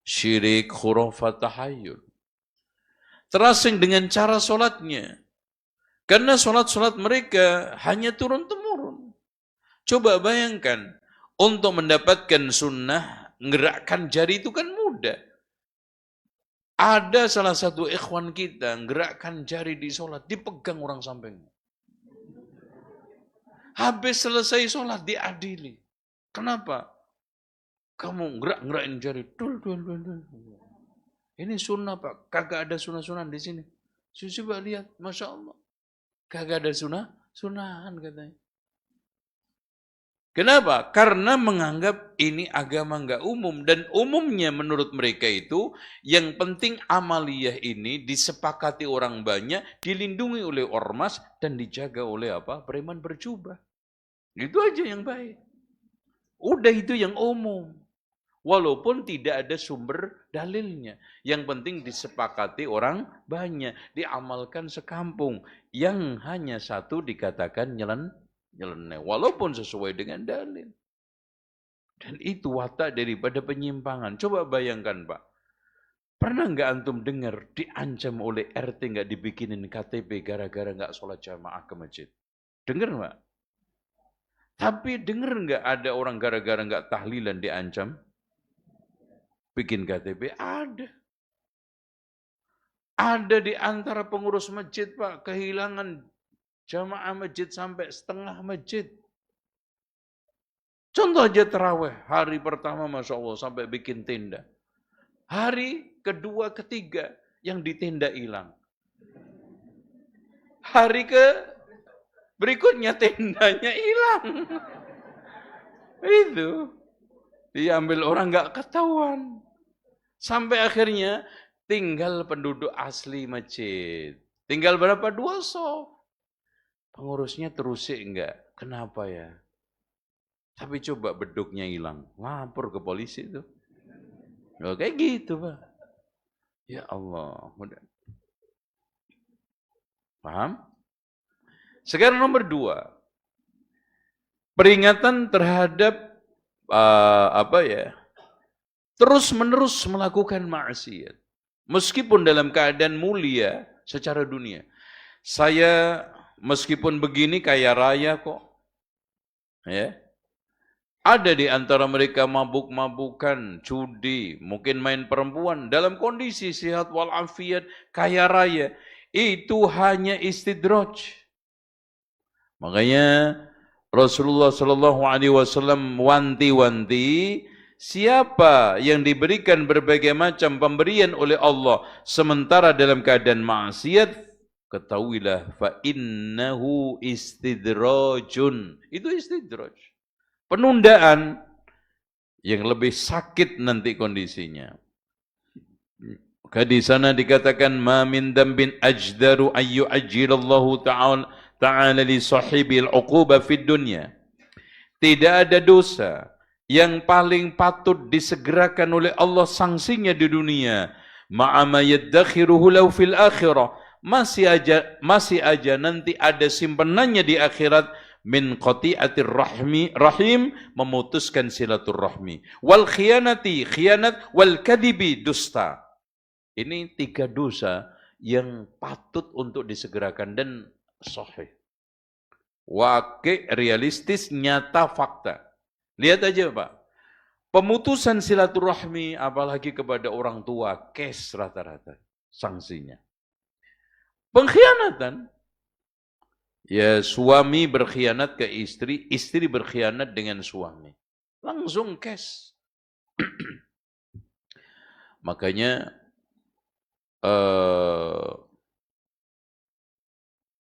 syirik, khurafat, tahayyul. Terasing dengan cara solatnya. Karena solat-solat mereka hanya turun-temurun. Coba bayangkan, untuk mendapatkan sunnah, ngerakkan jari itu kan mudah. Ada salah satu ikhwan kita, ngerakkan jari di solat, dipegang orang sampingnya. Habis selesai solat, diadili. Kenapa? Kamu gerak-gerakin jari. Ini sunnah Pak, kagak ada sunnah-sunnah di sini. Coba lihat, Masya Allah. Kagak ada sunnahan katanya. Kenapa? Karena menganggap ini agama enggak umum. Dan umumnya menurut mereka itu, yang penting amaliyah ini disepakati orang banyak, dilindungi oleh ormas, dan dijaga oleh apa? Preman berjubah. Itu aja yang baik. Udah itu yang umum. Walaupun tidak ada sumber dalilnya. Yang penting disepakati orang banyak. Diamalkan sekampung. Yang hanya satu dikatakan nyeleneh. Walaupun sesuai dengan dalil. Dan itu watak daripada penyimpangan. Coba bayangkan Pak. Pernah nggak antum dengar diancam oleh RT nggak dibikinin KTP gara-gara nggak sholat jamaah ke masjid? Dengar Pak? Tapi dengar nggak ada orang gara-gara nggak tahlilan diancam? Bikin KTP? Ada. Ada di antara pengurus masjid Pak, kehilangan jamaah masjid sampai setengah masjid. Contoh aja tarawih, hari pertama Masya Allah sampai bikin tenda. Hari kedua, ketiga yang di tenda hilang. Hari berikutnya tendanya hilang. Itu. Diambil orang nggak ketahuan. Sampai akhirnya tinggal penduduk asli masjid. Tinggal berapa? 2 sof. Pengurusnya terusik enggak? Kenapa ya? Tapi coba beduknya hilang. Lapor ke polisi itu. Oh, kayak gitu Pak. Ya Allah. Paham? Sekarang nomor 2. Peringatan terhadap terus-menerus melakukan maksiat. Meskipun dalam keadaan mulia secara dunia. Saya meskipun begini kaya raya kok. Ya. Ada di antara mereka mabuk-mabukan, judi, mungkin main perempuan dalam kondisi sehat walafiat, kaya raya. Itu hanya istidraj. Makanya Rasulullah Shallallahu Alaihi Wasallam wanti-wanti, siapa yang diberikan berbagai macam pemberian oleh Allah sementara dalam keadaan maksiat, ketahuilah fa innahu istidrajun. Itu istidraj. Penundaan yang lebih sakit nanti kondisinya. Maka di sana dikatakan ma min dambin ajdaru ayyu ajjilallahu ta'ala li sahibil uquba fid dunya. Tidak ada dosa yang paling patut disegerakan oleh Allah sanksinya di dunia. Ma'ama yaddakhiruhu lahu fil akhirah. Masih aja nanti ada simpenannya di akhirat min qati'atir rahim, memutuskan silaturahmi, wal khianat, wal kadibi, dusta. Ini 3 dosa yang patut untuk disegerakan dan sahih. Wakil, realistis, nyata, fakta. Lihat aja Pak. Pemutusan silaturahmi apalagi kepada orang tua, kes rata-rata sanksinya. Pengkhianatan. Ya suami berkhianat ke istri, istri berkhianat dengan suami. Langsung kes. Makanya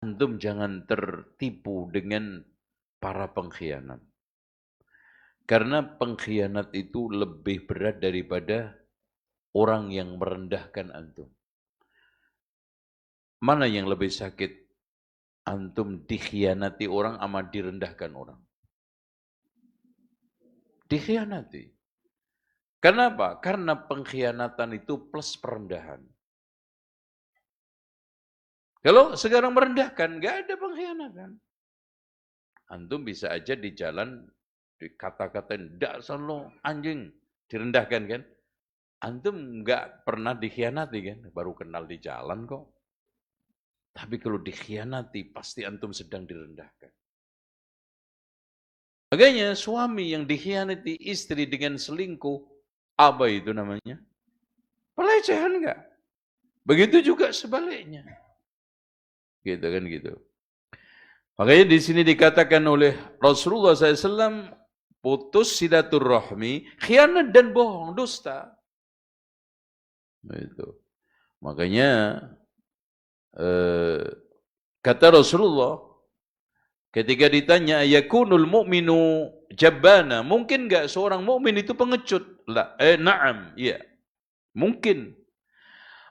antum jangan tertipu dengan para pengkhianat. Karena pengkhianat itu lebih berat daripada orang yang merendahkan antum. Mana yang lebih sakit? Antum dikhianati orang sama direndahkan orang? Dikhianati. Kenapa? Karena pengkhianatan itu plus perendahan. Kalau sekarang merendahkan, nggak ada pengkhianatan. Antum bisa aja di jalan dikata-katain, dasar lo anjing, direndahkan kan? Antum nggak pernah dikhianati kan? Baru kenal di jalan kok. Tapi kalau dikhianati, pasti antum sedang direndahkan. Makanya suami yang dikhianati istri dengan selingkuh, apa itu namanya? Pelecehan nggak? Begitu juga sebaliknya. Gitu kan gitu. Makanya di sini dikatakan oleh Rasulullah SAW, putus silaturahmi, khianat dan bohong, dusta. Itu. Makanya kata Rasulullah, ketika ditanya, yakunul mu'minu jabbana, mungkin enggak seorang mukmin itu pengecut? Na'am, iya. Mungkin.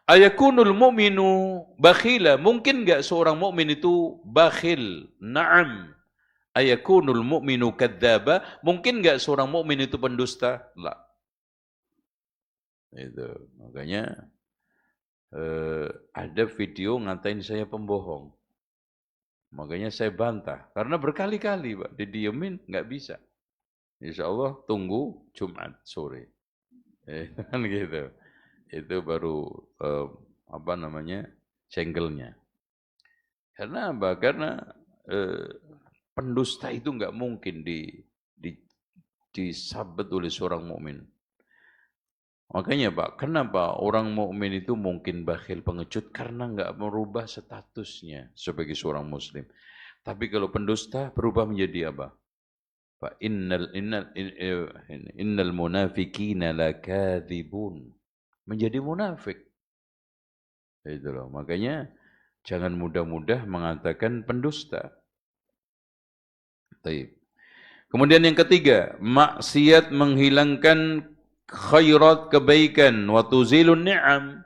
Ayakunul mu'minu bakhila, mungkin enggak seorang mukmin itu bakhil? Na'am. Ayakunul mu'minu kadzdzaba, mungkin enggak seorang mukmin itu pendusta? La. Itu. Makanya ada video ngatain saya pembohong. Makanya saya bantah. Karena berkali-kali Pak, didiemin nggak bisa. Insya Allah tunggu Jumat sore. Kan gitu. Itu baru cengkelnya. Karena apa? Karena pendusta itu nggak mungkin disabet oleh seorang mukmin. Makanya Pak, kenapa orang mukmin itu mungkin bakhil pengecut? Karena nggak merubah statusnya sebagai seorang muslim. Tapi kalau pendusta berubah menjadi apa? Pak, innal munafiqina lakadzibun. Menjadi munafik. Itu loh. Makanya jangan mudah-mudah mengatakan pendusta. Baik. Kemudian yang ketiga, maksiat menghilangkan khairat, kebaikan, wa tuzilun ni'am.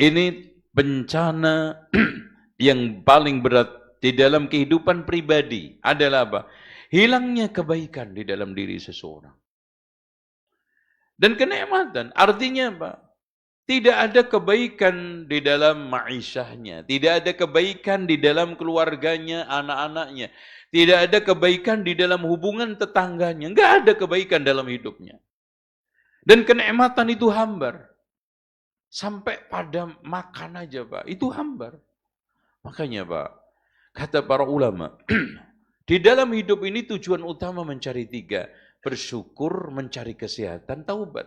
Ini bencana yang paling berat di dalam kehidupan pribadi adalah apa? Hilangnya kebaikan di dalam diri seseorang. Dan kenikmatan, artinya apa? Tidak ada kebaikan di dalam ma'isyahnya, tidak ada kebaikan di dalam keluarganya, anak-anaknya, tidak ada kebaikan di dalam hubungan tetangganya, enggak ada kebaikan dalam hidupnya. Dan kenikmatan itu hambar. Sampai pada makan aja Pak, itu hambar. Makanya Pak, kata para ulama, di dalam hidup ini tujuan utama mencari 3. Bersyukur, mencari kesehatan, taubat.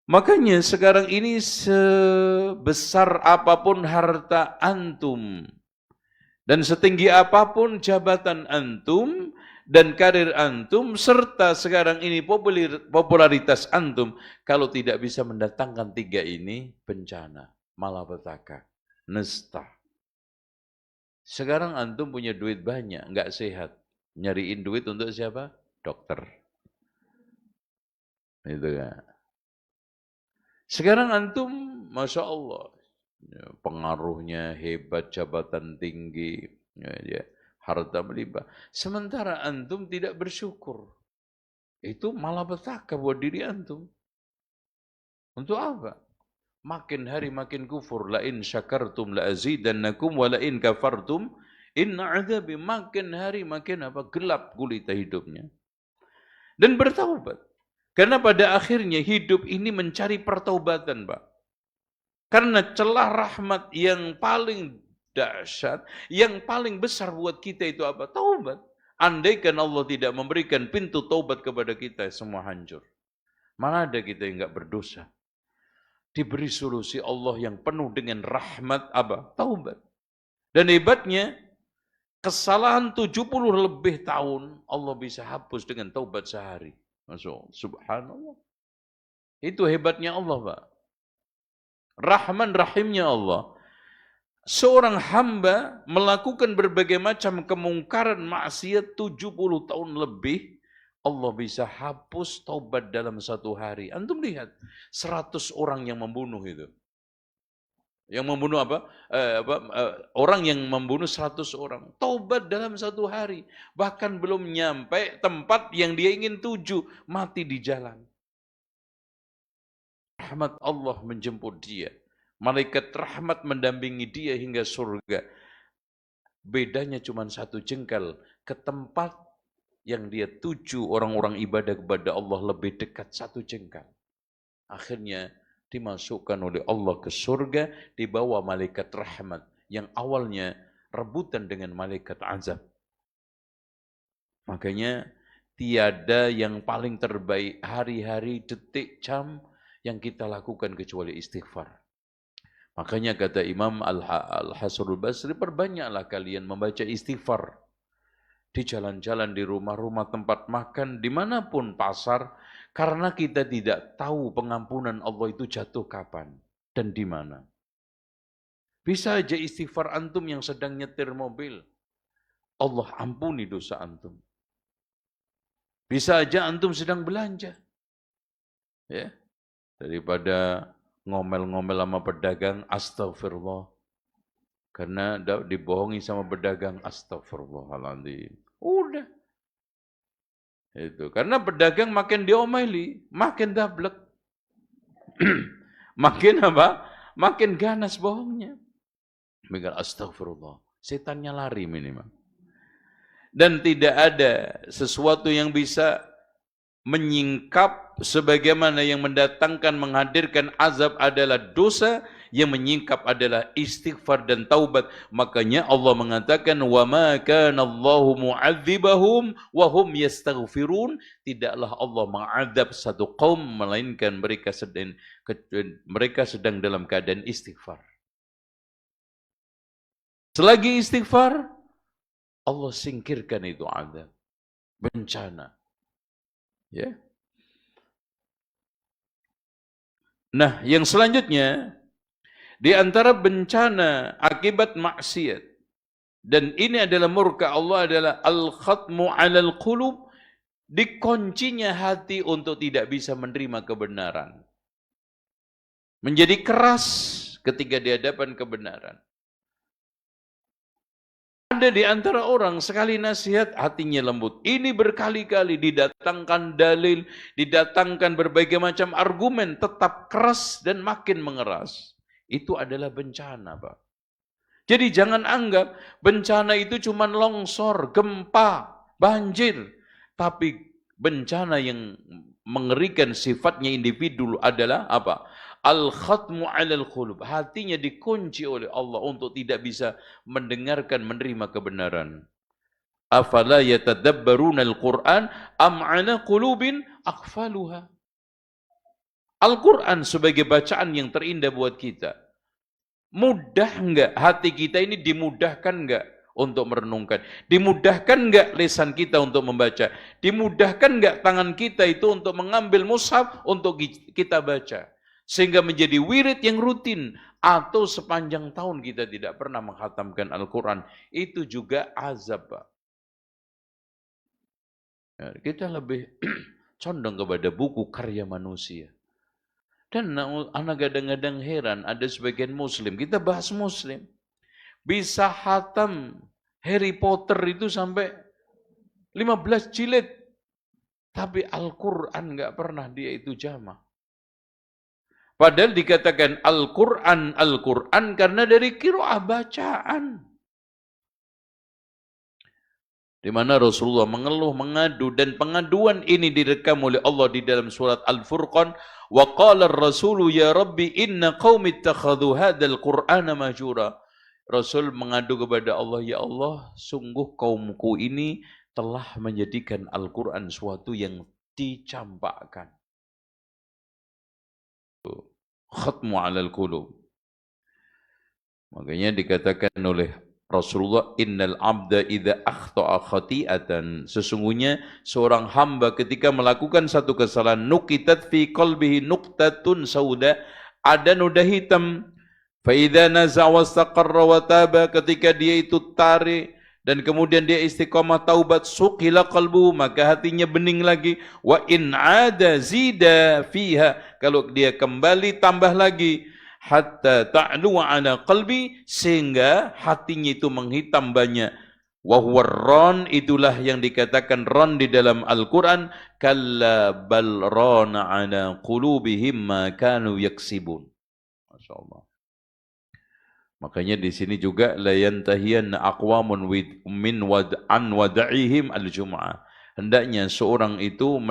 Makanya sekarang ini sebesar apapun harta antum, dan setinggi apapun jabatan antum, dan karir antum, serta sekarang ini popularitas antum, kalau tidak bisa mendatangkan 3 ini, bencana, malapetaka. nista. Sekarang antum punya duit banyak, nggak sehat. Nyariin duit untuk siapa? Dokter. Itu kan. Sekarang antum, Masya Allah, pengaruhnya hebat, jabatan tinggi, harta melimpah. Sementara antum tidak bersyukur. Itu malah petaka buat diri antum. Untuk apa? Makin hari makin kufur. La in syakartum la azidannakum wa la in kafartum inna adzabi. Makin hari makin gelap gulita hidupnya. Dan bertaubat. Karena pada akhirnya hidup ini mencari pertaubatan, Pak. Karena celah rahmat yang paling dahsyat, yang paling besar buat kita itu apa? Taubat. Andaikan Allah tidak memberikan pintu taubat kepada kita, semua hancur. Mana ada kita yang enggak berdosa? Diberi solusi Allah yang penuh dengan rahmat apa? Taubat. Dan hebatnya, kesalahan 70 lebih tahun, Allah bisa hapus dengan taubat sehari. Masya subhanallah. Itu hebatnya Allah, Pak. Rahman rahimnya Allah. Seorang hamba melakukan berbagai macam kemungkaran maksiat 70 tahun lebih, Allah bisa hapus taubat dalam satu hari. Antum lihat, 100 orang yang membunuh itu. Yang membunuh orang yang membunuh 100 orang. Taubat dalam satu hari. Bahkan belum nyampe tempat yang dia ingin tuju, mati di jalan. Rahmat Allah menjemput dia. Malaikat rahmat mendampingi dia hingga surga. Bedanya cuma satu jengkal. Ke tempat yang dia tuju orang-orang ibadah kepada Allah lebih dekat satu jengkal. Akhirnya dimasukkan oleh Allah ke surga, dibawa malaikat rahmat. Yang awalnya rebutan dengan malaikat azab. Makanya tiada yang paling terbaik hari-hari, detik, jam yang kita lakukan kecuali istighfar. Makanya kata Imam Al-Hasanul Basri, perbanyaklah kalian membaca istighfar. Di jalan-jalan, di rumah-rumah, tempat makan, dimanapun pasar. Karena kita tidak tahu pengampunan Allah itu jatuh kapan dan di mana. Bisa aja istighfar antum yang sedang nyetir mobil. Allah ampuni dosa antum. Bisa aja antum sedang belanja. Ya. Daripada ngomel-ngomel sama pedagang, astagfirullah. Karena dibohongi sama pedagang, astagfirullahaladzim. Udah. Itu. Karena pedagang makin diomeli, makin dablek. Makin apa? Makin ganas bohongnya. Mikir astagfirullah. Setannya lari minimal. Dan tidak ada sesuatu yang bisa menyingkap sebagaimana yang mendatangkan, menghadirkan azab adalah dosa, yang menyingkap adalah istighfar dan taubat. Makanya Allah mengatakan, wa ma kana Allahu mu'adzibahum wa hum yastaghfirun. Tidaklah Allah mengazab satu kaum melainkan mereka sedang dalam keadaan istighfar. Selagi istighfar, Allah singkirkan itu azab, bencana. Ya. Nah, yang selanjutnya di antara bencana akibat maksiat, dan ini adalah murka Allah, adalah al-khatmu 'alal qulub, dikuncinya hati untuk tidak bisa menerima kebenaran. Menjadi keras ketika di hadapan kebenaran. Ada di antara orang sekali nasihat hatinya lembut. Ini berkali-kali didatangkan dalil, didatangkan berbagai macam argumen, tetap keras dan makin mengeras. Itu adalah bencana, Pak. Jadi jangan anggap bencana itu cuma longsor, gempa, banjir. Tapi bencana yang mengerikan sifatnya individu adalah apa? Al-khatmu 'alal qulub. Hatinya dikunci oleh Allah untuk tidak bisa mendengarkan, menerima kebenaran. Afala yatadabbaruna al-Qur'an am 'ala qulubin aqfaluha. Al-Quran sebagai bacaan yang terindah buat kita. Mudah enggak hati kita ini, dimudahkan enggak untuk merenungkan? Dimudahkan enggak lisan kita untuk membaca? Dimudahkan enggak tangan kita itu untuk mengambil mushaf untuk kita baca? Sehingga menjadi wirid yang rutin. atau sepanjang tahun kita tidak pernah menghatamkan Al-Quran, itu juga azab, Pak. Ya, kita lebih condong kepada buku karya manusia. Dan anak kadang-kadang heran, ada sebagian muslim, kita bahas muslim, bisa hatam Harry Potter itu sampai 15 jilid. Tapi Al-Quran nggak pernah dia itu jamah. Padahal dikatakan Al-Quran, Al-Quran karena dari qiraah bacaan. Di mana Rasulullah mengeluh, mengadu, dan pengaduan ini direkam oleh Allah di dalam surat Al-Furqan. Wa qala ar-rasulu ya Rabbi inna qaumi ittakhadhu hadzal Qur'ana mahjura. Rasul mengadu kepada Allah, ya Allah, sungguh kaumku ini telah menjadikan Al-Quran suatu yang dicampakkan. Khatmu alal qulub. Makanya dikatakan oleh Rasulullah, innal abda idza akhta'a khati'atan. Sesungguhnya seorang hamba ketika melakukan satu kesalahan, nuqitat fi qalbihi nuqtatun sauda, ada noda hitam. Fa idza naza'a wastaqarra wa taba, ketika dia itu tarik dan kemudian dia istiqamah taubat, suqila qalbu, maka hatinya bening lagi. Wa in ada zida fiha, kalau dia kembali tambah lagi. Hatta ta'lu ala qalbi, sehingga hatinya itu menghitam banyak. Wa huwa ran, itulah yang dikatakan ran di dalam Al-Quran. Kalla bal rana ala qulubihim ma kanu yaksibun. Masya Allah. Makanya di sini juga la yantahiyanna aqwamun min an wada'ihim al-jum'ah. Hendaknya seorang itu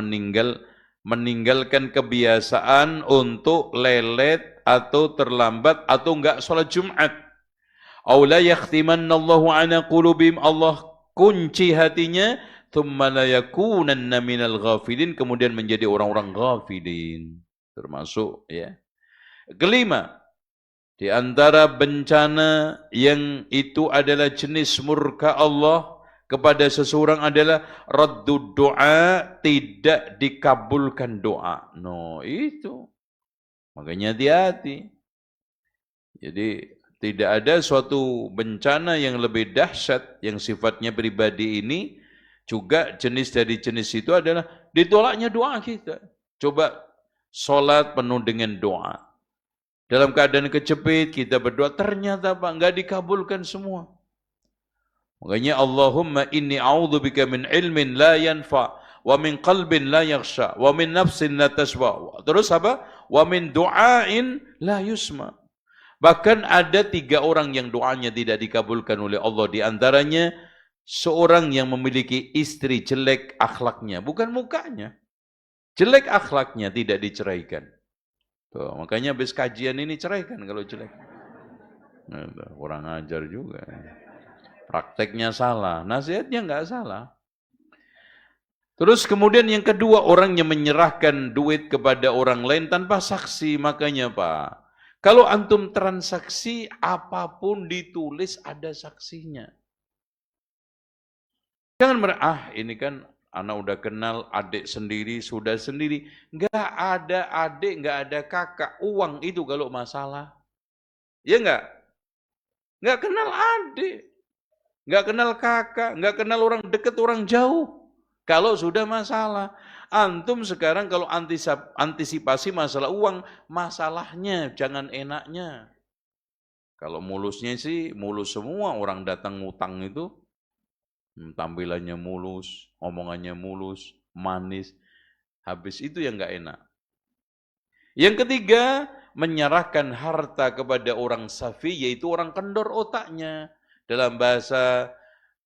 meninggalkan kebiasaan untuk lelet atau terlambat atau enggak sholat Jumat. Aw la yakhtimanna Allahu ala qulubihim, Allah kunci hatinya, thumma la yakunanna minal ghafilin, kemudian menjadi orang-orang ghafilin. Termasuk ya. Kelima, di antara bencana yang itu adalah jenis murka Allah kepada seseorang adalah raddud doa, tidak dikabulkan doa. No, itu. Makanya hati-hati. Jadi tidak ada suatu bencana yang lebih dahsyat yang sifatnya pribadi ini, juga jenis dari jenis itu adalah ditolaknya doa kita. Coba sholat penuh dengan doa. Dalam keadaan kejepit kita berdoa, ternyata Pak enggak dikabulkan semua. Makanya Allahumma inni a'udzubika min ilmin la yanfa, wa min qalbin la yakhsha, wa min nafsin la tasba. Terus apa? Wa min du'ain la yusma. Bahkan ada 3 orang yang doanya tidak dikabulkan oleh Allah. Di antaranya seorang yang memiliki istri jelek akhlaknya, bukan mukanya. Jelek akhlaknya, tidak diceraikan. Tuh, makanya habis kajian ini ceraikan kalau jelek. Nah, kurang ajar juga. Prakteknya salah, nasihatnya enggak salah. Terus kemudian yang kedua, orang yang menyerahkan duit kepada orang lain tanpa saksi. Makanya Pak, kalau antum transaksi apapun ditulis ada saksinya. Jangan ini kan anak udah kenal, adik sendiri, sudah sendiri. Enggak ada adik, enggak ada kakak. Uang itu kalau masalah. Ya enggak? Enggak kenal adik, enggak kenal kakak, enggak kenal orang dekat, orang jauh. Kalau sudah masalah. Antum sekarang kalau antisipasi masalah uang, masalahnya jangan enaknya. Kalau mulusnya sih, mulus semua orang datang ngutang itu. Tampilannya mulus, omongannya mulus, manis. Habis itu yang enggak enak. Yang ketiga, menyerahkan harta kepada orang safi, yaitu orang kendor otaknya. Dalam bahasa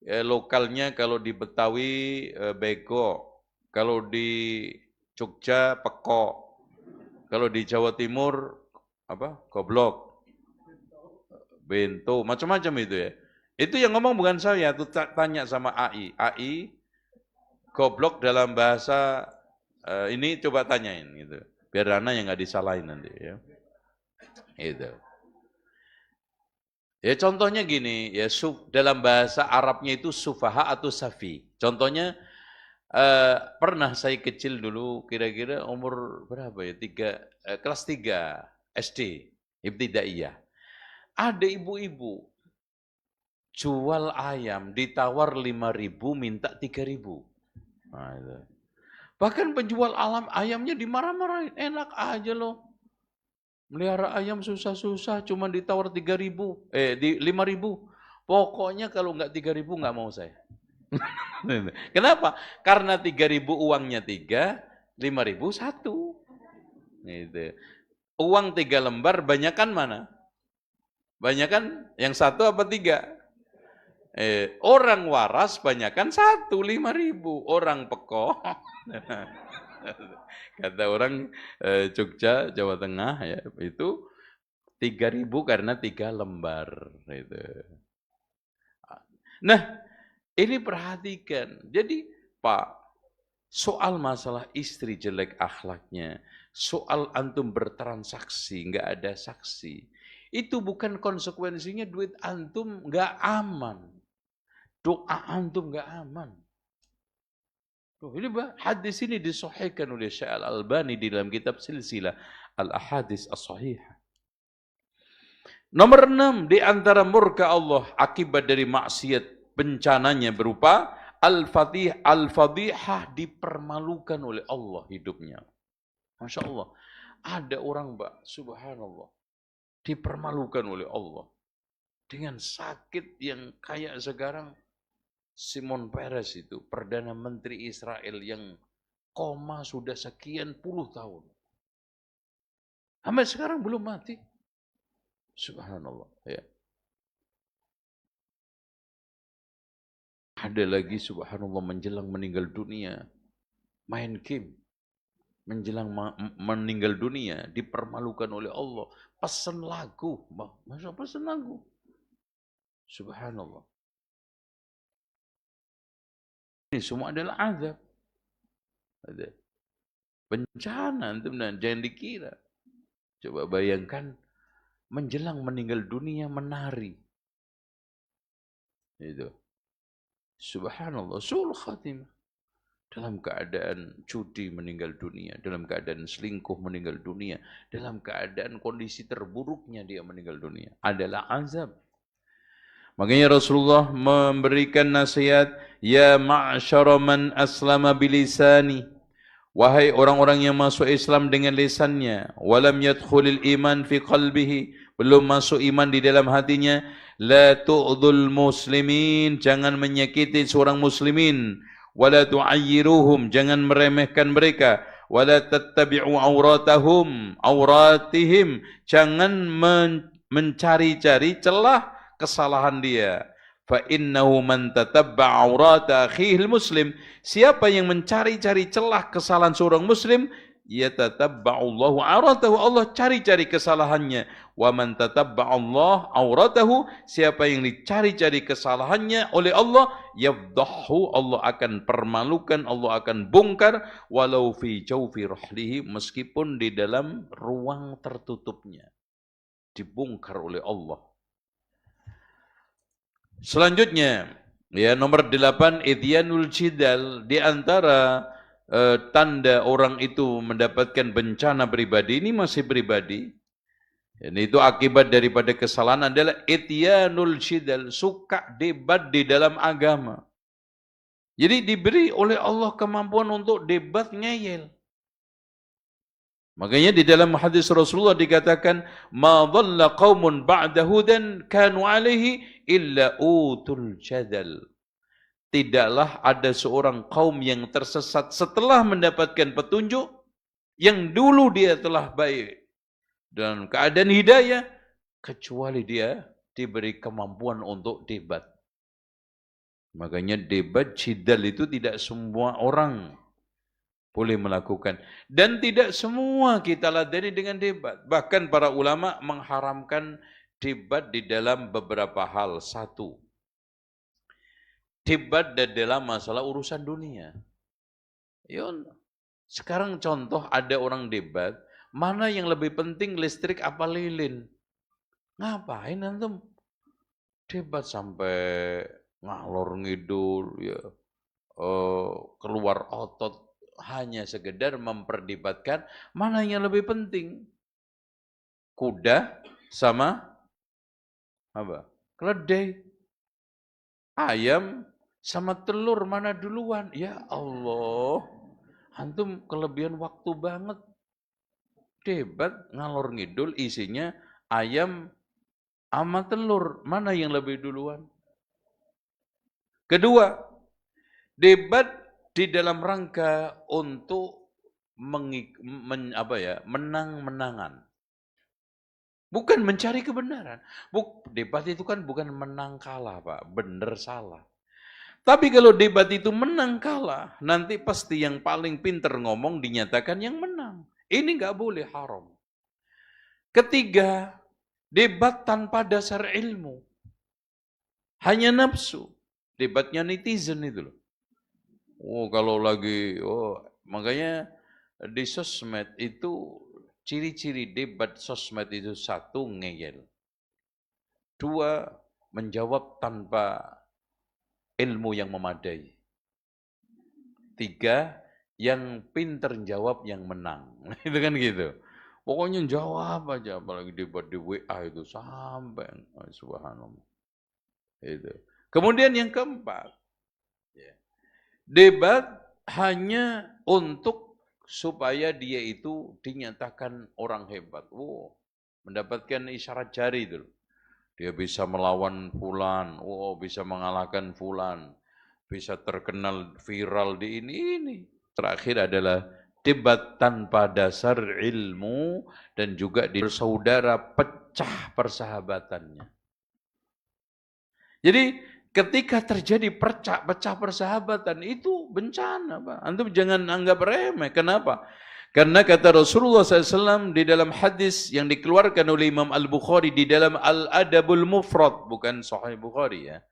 lokalnya kalau di Betawi bego, kalau di Jogja peko, kalau di Jawa Timur apa? Goblok, bento, macam-macam itu ya. Itu yang ngomong bukan saya, tuh tanya sama AI. AI goblok dalam bahasa ini coba tanyain gitu. Biar Rana yang nggak disalahin nanti ya. Itu. Ya contohnya gini, ya dalam bahasa Arabnya itu sufaha atau safi. Contohnya pernah saya kecil dulu, kira-kira umur berapa ya? Kelas 3 SD, ibtidaiyah. Ada ibu-ibu jual ayam ditawar 5.000 minta 3.000. Nah, itu. Bahkan penjual ayamnya dimarah-marahin, enak aja loh. Melihara ayam susah-susah cuma ditawar 3.000, di 5.000. Pokoknya kalau nggak 3.000 nggak mau saya. Kenapa? Karena 3.000 uangnya 3, 5.000 1. Gitu. Uang 3 lembar banyakan mana? Banyakan yang 1 apa 3? Orang waras banyakan 1, 5.000. Orang peko. Kata orang Jogja, Jawa Tengah ya, itu 3.000 karena 3 lembar. Gitu. Nah, ini perhatikan. Jadi Pak, soal masalah istri jelek akhlaknya, soal antum bertransaksi, nggak ada saksi, itu bukan konsekuensinya duit antum nggak aman. Doa antum nggak aman. Ini hadis ini disahihkan oleh Syekh Al-Albani di dalam kitab Silsilah Al-Ahadits As-Sahihah. Nomor 6, di antara murka Allah akibat dari maksiat, bencananya berupa al-fadihah, dipermalukan oleh Allah hidupnya. Masya Allah. Ada orang Mbak, subhanallah, dipermalukan oleh Allah. Dengan sakit yang kayak sekarang, Shimon Peres itu, Perdana Menteri Israel yang koma sudah sekian puluh tahun. Sampai sekarang belum mati. Subhanallah. Ya. Ada lagi subhanallah menjelang meninggal dunia, main game. Menjelang meninggal dunia, dipermalukan oleh Allah. Pesan lagu. Masa pesan lagu? Subhanallah. Ini semua adalah azab. Ada bencana, jangan dikira. Coba bayangkan menjelang meninggal dunia menari. Itu. Subhanallah, sul khatimah. Dalam keadaan judi meninggal dunia, dalam keadaan selingkuh meninggal dunia, dalam keadaan kondisi terburuknya dia meninggal dunia. Adalah azab. Makanya Rasulullah memberikan nasihat, ya ma'syara man aslama bilisani, wahai orang-orang yang masuk Islam dengan lisannya, walam yadkhulil iman fi qalbihi, belum masuk iman di dalam hatinya, la tu'dhul muslimin, jangan menyakiti seorang muslimin, wala tu'ayyiruhum, jangan meremehkan mereka, wala tattabi'u auratihim, jangan mencari-cari celah kesalahan dia. Fa innahu man tatabba'a aurata akhihil muslim, siapa yang mencari-cari celah kesalahan seorang muslim, yatatabba'allahu auratahu, Allah cari-cari kesalahannya. Wa man tatabba'allahu auratahu, siapa yang dicari-cari kesalahannya oleh Allah, yafdahu, Allah akan permalukan, Allah akan bongkar, walau fi jawfi rahlihi, meskipun di dalam ruang tertutupnya, dibongkar oleh Allah. Selanjutnya, ya nomor 8, idyanul jidal, di antara tanda orang itu mendapatkan bencana pribadi, ini masih pribadi. Dan itu akibat daripada kesalahan adalah idyanul jidal, suka debat di dalam agama. Jadi diberi oleh Allah kemampuan untuk debat ngeyel. Makanya di dalam hadis Rasulullah dikatakan, ma dhalla qaumun ba'da hudan kanu alaihi illa utul jadal. Tidaklah ada seorang kaum yang tersesat setelah mendapatkan petunjuk yang dulu dia telah baik dan keadaan hidayah, kecuali dia diberi kemampuan untuk debat. Makanya debat jidal itu tidak semua orang boleh melakukan. Dan tidak semua kita ladeni dengan debat. Bahkan para ulama mengharamkan debat di dalam beberapa hal. Satu, debat dalam masalah urusan dunia. Yun, sekarang contoh ada orang debat, mana yang lebih penting listrik apa lilin? Ngapain antum debat sampai ngalor ngidul, ya, keluar otot, hanya sekedar memperdebatkan mana yang lebih penting, kuda sama Apa? Keledai. Ayam sama telur mana duluan? Ya Allah. Antum kelebihan waktu banget. Debat ngalor ngidul isinya ayam sama telur. Mana yang lebih duluan? Kedua, debat di dalam rangka untuk menang-menangan. Bukan mencari kebenaran. Debat itu kan bukan menang kalah, Pak. Benar salah. Tapi kalau debat itu menang kalah, nanti pasti yang paling pinter ngomong dinyatakan yang menang. Ini nggak boleh, haram. Ketiga, debat tanpa dasar ilmu. Hanya nafsu. Debatnya netizen itu loh. Kalau lagi, makanya di sosmed itu ciri-ciri debat sosmed itu satu, ngeyel. Dua, menjawab tanpa ilmu yang memadai. Tiga, yang pinter jawab yang menang. Itu kan gitu. Pokoknya jawab aja, apalagi debat di WA itu sampai, subhanallah. Itu. Kemudian yang keempat, debat hanya untuk supaya dia itu dinyatakan orang hebat. Mendapatkan isyarat jari itu. Dia bisa melawan fulan, bisa mengalahkan fulan, bisa terkenal viral di ini. Terakhir adalah debat tanpa dasar ilmu dan juga di saudara pecah persahabatannya. Jadi ketika terjadi pecah persahabatan itu bencana, Pak. Antum jangan anggap remeh. Kenapa? Karena kata Rasulullah SAW di dalam hadis yang dikeluarkan oleh Imam Al-Bukhari di dalam Al-Adabul Mufrad, bukan Sahih Bukhari ya.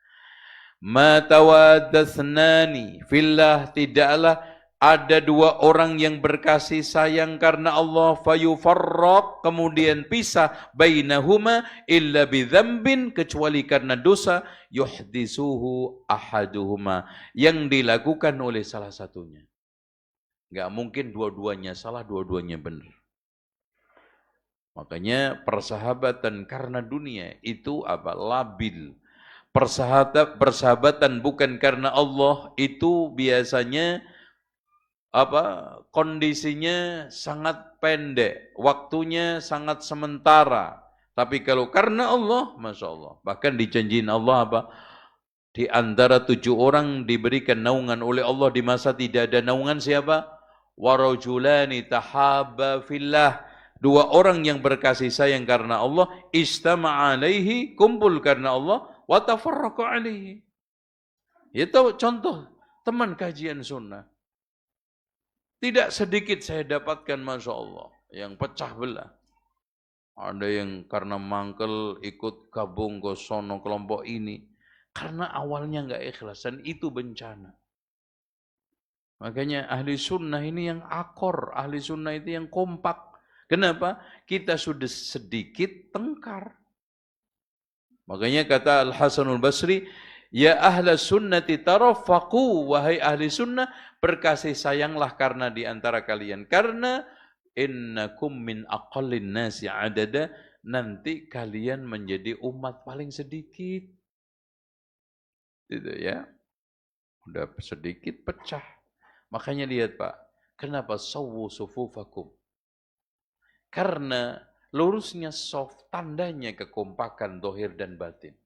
Ma tawaddathnani fillah, tidaklah ada dua orang yang berkasih sayang karena Allah, fayufarraq, kemudian pisah, bainahuma illa bidzambin, kecuali karena dosa, yuhdisuhu ahaduhuma, yang dilakukan oleh salah satunya. Enggak mungkin dua-duanya salah, dua-duanya benar. Makanya persahabatan karena dunia itu apa? Labil. Persahabatan bukan karena Allah itu biasanya kondisinya sangat pendek, waktunya sangat sementara. Tapi kalau karena Allah, Masya Allah. Bahkan dijanjiin Allah apa? Di antara 7 orang diberikan naungan oleh Allah di masa tidak ada naungan siapa? Warajulani tahabba fillah. 2 orang yang berkasih sayang karena Allah, istama'a alaihi, kumpul karena Allah, wa tafarraqa alaihi. Itu contoh teman kajian sunnah. Tidak sedikit saya dapatkan, Masya Allah, yang pecah belah. Ada yang karena mangkel ikut gabung ke sono kelompok ini. Karena awalnya nggak ikhlas, dan itu bencana. Makanya ahli sunnah ini yang akor, ahli sunnah itu yang kompak. Kenapa? Kita sudah sedikit tengkar. Makanya kata Al-Hasanul Basri, ya ahla sunnati tarafaqu, wahai ahli sunnah, berkasih sayanglah karena di antara kalian. Karena innakum min aqallin nasi adada, nanti kalian menjadi umat paling sedikit. Gitu ya. Udah sedikit pecah. Makanya lihat Pak, kenapa sawwu sufufakum? Karena lurusnya soft tandanya kekompakan dohir dan batin.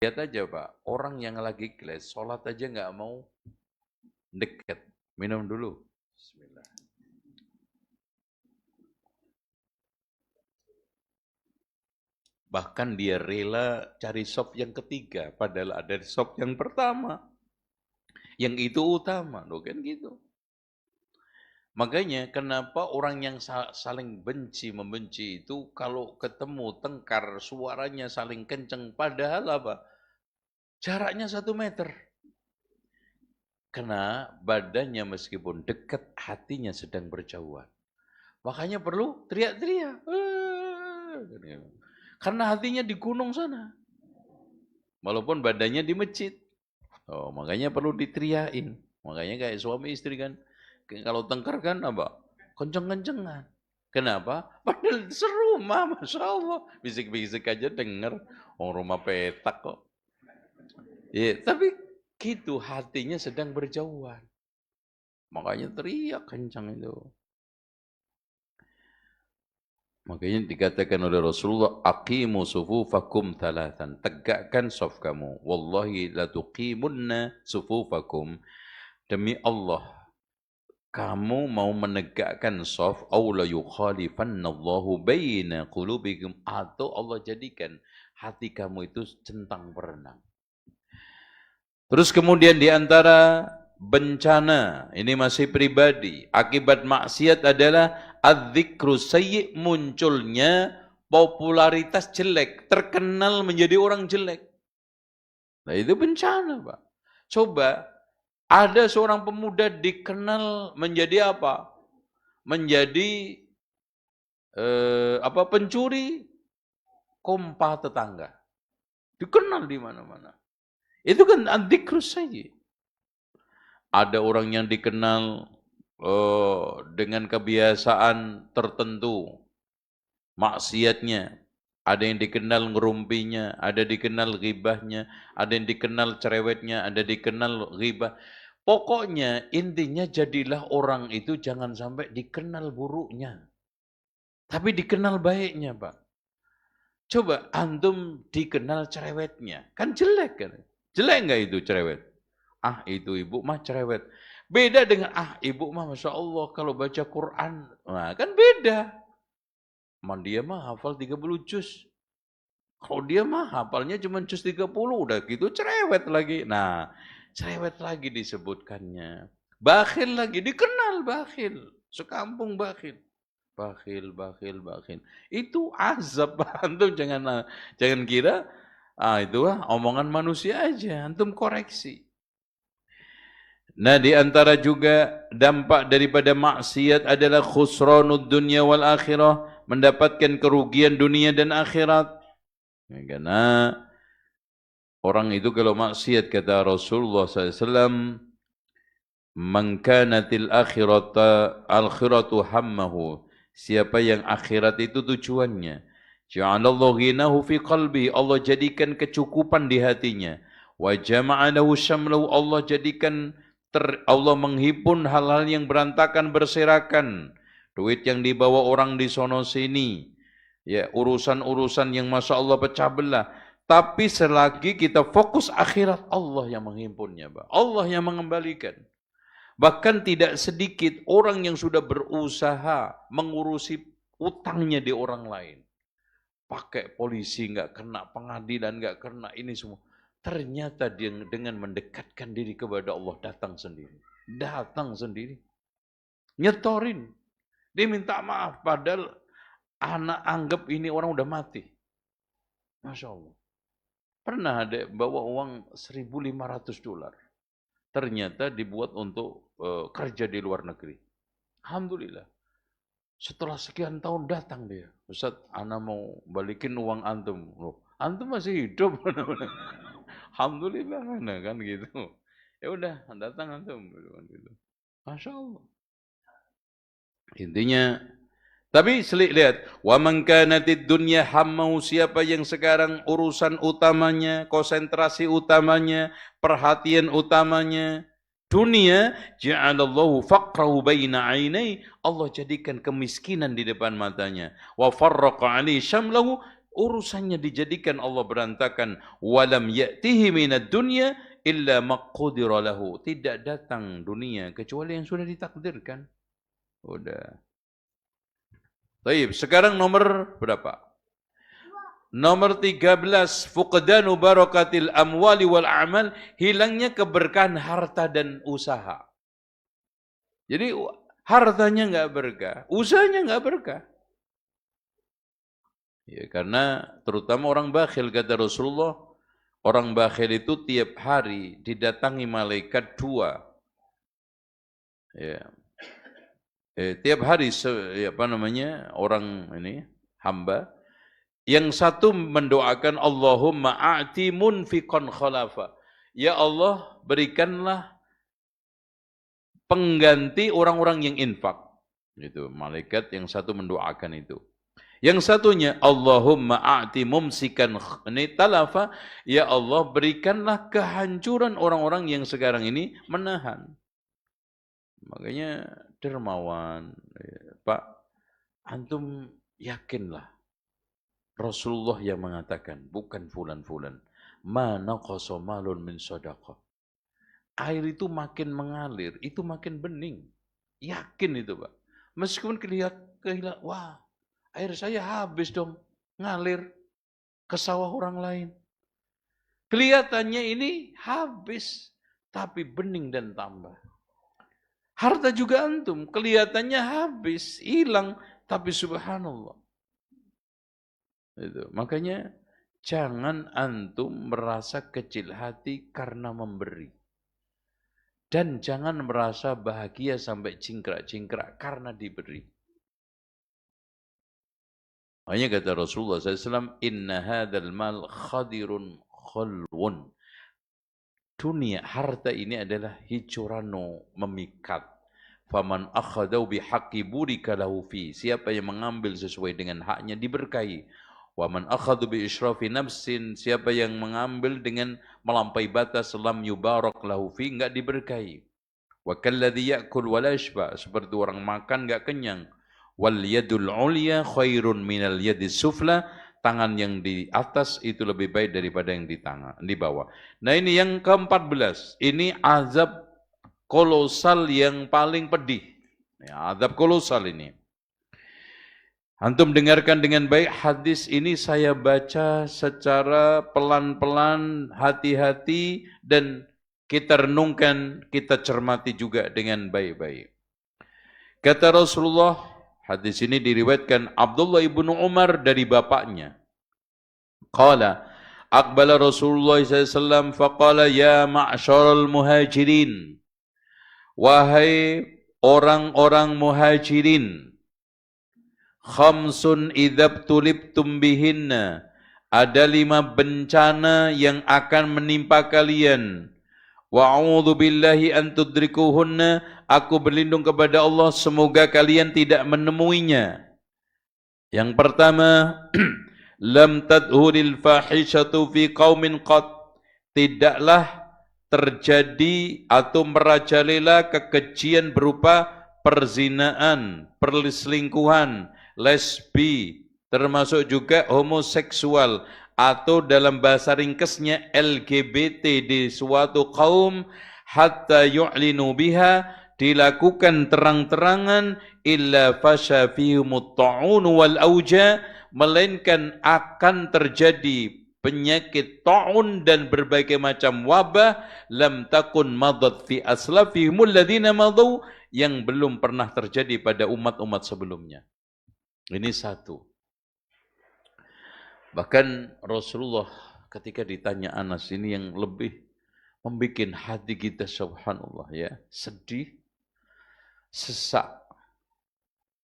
Lihat aja Pak, orang yang lagi kelas, sholat aja nggak mau dekat. Minum dulu. Bismillah. Bahkan dia rela cari sop yang ketiga, padahal ada sop yang pertama. Yang itu utama, loh kan gitu. Makanya kenapa orang yang saling membenci itu kalau ketemu tengkar suaranya saling kenceng, padahal apa? Jaraknya 1 meter. Karena badannya meskipun dekat, hatinya sedang berjauhan. Makanya perlu teriak-teriak. Karena hatinya di gunung sana. Walaupun badannya di masjid. Makanya perlu diteriakin. Makanya kayak suami istri kan. Kalau tengkar kan apa? Kenceng-kencengan. Kenapa? Padahal serumah, Masya Allah. Bisik-bisik aja denger. Rumah petak kok. Ya, tapi gitu hatinya sedang berjauhan. Makanya teriak kencang itu. Makanya dikatakan oleh Rasulullah, aqimu sufufakum thalathan. Tegakkan saf kamu. Wallahi la tuqimunna sufufakum. Demi Allah, kamu mau menegakkan saf, aw la yukhalifanallahu baina qulubikum, atau Allah jadikan hati kamu itu centang berenang. Terus kemudian di antara bencana, ini masih pribadi, akibat maksiat adalah adzikru sayyi, munculnya popularitas jelek, terkenal menjadi orang jelek. Nah itu bencana, Pak. Coba ada seorang pemuda dikenal menjadi apa? Menjadi pencuri kompa tetangga. Dikenal di mana-mana. Itu kan adzikru sayyi. Ada orang yang dikenal dengan kebiasaan tertentu, maksiatnya. Ada yang dikenal ngerumpinya, ada dikenal ghibahnya, ada yang dikenal cerewetnya, ada dikenal ghibah. Pokoknya intinya jadilah orang itu jangan sampai dikenal buruknya. Tapi dikenal baiknya, Pak. Coba antum dikenal cerewetnya. Kan jelek kan? Jelek enggak itu cerewet? Ah itu ibu mah cerewet. Beda dengan ibu mah Masya Allah kalau baca Quran. Nah kan beda. Dia mah hafal 30 juz. Kalau dia mah hafalnya cuma juz 30. Udah gitu cerewet lagi. Nah cerewet lagi disebutkannya. Bakhil lagi. Dikenal bakhil. Sekampung bakhil. Bakhil. Itu azab. Antum jangan kira itu omongan manusia aja. Antum koreksi. Nah, di antara juga dampak daripada maksiat adalah khusranud dunya wal akhirah, mendapatkan kerugian dunia dan akhirat. Ya, karena orang itu kalau maksiat kata Rasulullah SAW, man kanatil akhiratu hammahu, siapa yang akhirat itu tujuannya, ja'alallahu ghinahu fi qalbi, Allah jadikan kecukupan di hatinya, wa jama'a lahu syamlahu, Allah jadikan Allah menghimpun hal-hal yang berantakan berserakan, duit yang dibawa orang di sono sini, ya urusan-urusan yang Masya Allah pecah belah. Tapi selagi kita fokus akhirat, Allah yang menghimpunnya, Pak. Allah yang mengembalikan. Bahkan tidak sedikit orang yang sudah berusaha mengurusi utangnya di orang lain. Pakai polisi nggak kena, pengadilan nggak kena, ini semua. Ternyata dia dengan mendekatkan diri kepada Allah datang sendiri. Datang sendiri. Nyetorin. Dia minta maaf padahal anak anggap ini orang udah mati. Masya Allah. Pernah ada bawa uang $1.500. Ternyata dibuat untuk kerja di luar negeri. Alhamdulillah. Setelah sekian tahun datang dia. Ustaz, ana mau balikin uang antum. Loh, antum masih hidup. Alhamdulillah, nah kan gitu. Ya udah, datang antum gitu. Masya Allah. Intinya, tapi lihat, wa man kanatid dunya hammahu, siapa yang sekarang urusan utamanya, konsentrasi utamanya, perhatian utamanya dunia, ja'alallahu faqrahu baina 'ainai, Allah jadikan kemiskinan di depan matanya. Wa farraqa 'alaihi syamlahu, urusannya dijadikan Allah berantakan. Walam ya'tihi minad dunya illa maqdira lahu, tidak datang dunia kecuali yang sudah ditakdirkan. Udah. Baik, sekarang nomor berapa? Nomor 13, fuqdanu barakatil amwali wal a'mal, hilangnya keberkahan harta dan usaha. Jadi hartanya enggak berkah, usahanya enggak berkah. Ya, karena terutama orang bakhil, kata Rasulullah, orang bakhil itu tiap hari didatangi malaikat 2. Ya. Tiap hari orang ini hamba, yang satu mendoakan Allahumma a'ti munfiqan khalafa. Ya Allah, berikanlah pengganti orang-orang yang infak. Itu malaikat yang satu mendoakan itu. Yang satunya, Allahumma a'ti mumsikan ini talafa, ya Allah berikanlah kehancuran orang-orang yang sekarang ini menahan. Makanya dermawan, Pak, antum yakinlah Rasulullah yang mengatakan, bukan fulan-fulan, ma naqasa malun min shadaqah. Air itu makin mengalir, itu makin bening. Yakin itu, Pak. Meskipun kehilangan, wah, air saya habis dong, ngalir ke sawah orang lain. Kelihatannya ini habis, tapi bening dan tambah. Harta juga antum, kelihatannya habis, hilang, tapi subhanallah. Itu. Makanya jangan antum merasa kecil hati karena memberi. Dan jangan merasa bahagia sampai cingkrak-cingkrak karena diberi. Hanya kata Rasulullah SAW, Inna hadal mal khadirun khalwun. Dunia, harta ini adalah hijrano, memikat. Faman akhadau bihaqqi burika lahu fi. Siapa yang mengambil sesuai dengan haknya diberkahi. Waman akhadu bi israfi nafsin. Siapa yang mengambil dengan melampaui batas lam yubarak lahu fi, enggak diberkahi. Wa kalladhi ya'kul wa la yashba. Seperti orang makan enggak kenyang. Wal yadul ulya khairun minal yadis sufla. Tangan yang di atas itu lebih baik daripada yang di bawah. Nah ini yang ke-14. Ini azab kolosal yang paling pedih. Ya, azab kolosal ini. Antum dengarkan dengan baik, hadis ini saya baca secara pelan-pelan, hati-hati, dan kita renungkan, kita cermati juga dengan baik-baik. Kata Rasulullah, hadis ini diriwayatkan Abdullah ibnu Umar dari bapaknya. Qala, aqbala Rasulullah SAW faqala ya ma'syaral muhajirin. Wahai orang-orang muhajirin, khamsun idzabtulibtum bihinna. Ada 5 bencana yang akan menimpa kalian. Wa'udzu billahi an tudrikuhunna. Aku berlindung kepada Allah semoga kalian tidak menemuinya. Yang pertama, lam tadhuril fahishatu fi qaumin qad. Tidaklah terjadi atau merajalela kekejian berupa perzinaan, perselingkuhan, lesbi, termasuk juga homoseksual, atau dalam bahasa ringkesnya LGBT di suatu kaum, hatta yu'linu biha, dilakukan terang-terangan, illa fasha fihimut ta'un wal auja, melainkan akan terjadi penyakit ta'un dan berbagai macam wabah, lam takun madat fi aslafihimul ladina madu, yang belum pernah terjadi pada umat-umat sebelumnya. Ini satu. Bahkan Rasulullah ketika ditanya Anas, ini yang lebih membuat hati kita subhanallah ya, sedih, sesak.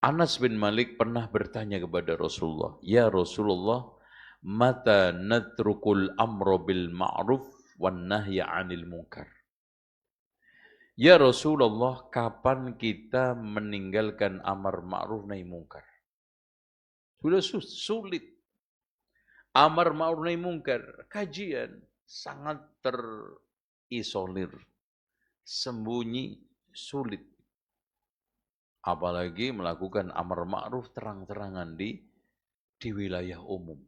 Anas bin Malik pernah bertanya kepada Rasulullah, ya Rasulullah, mata natrukul amro bil ma'ruf wan nahya 'anil munkar. Ya Rasulullah, kapan kita meninggalkan amar ma'ruf nahi munkar? Sudah sulit. Amar ma'ruf nahi munkar, kajian sangat terisolir, sembunyi, sulit. Apalagi melakukan amar ma'ruf terang-terangan di wilayah umum.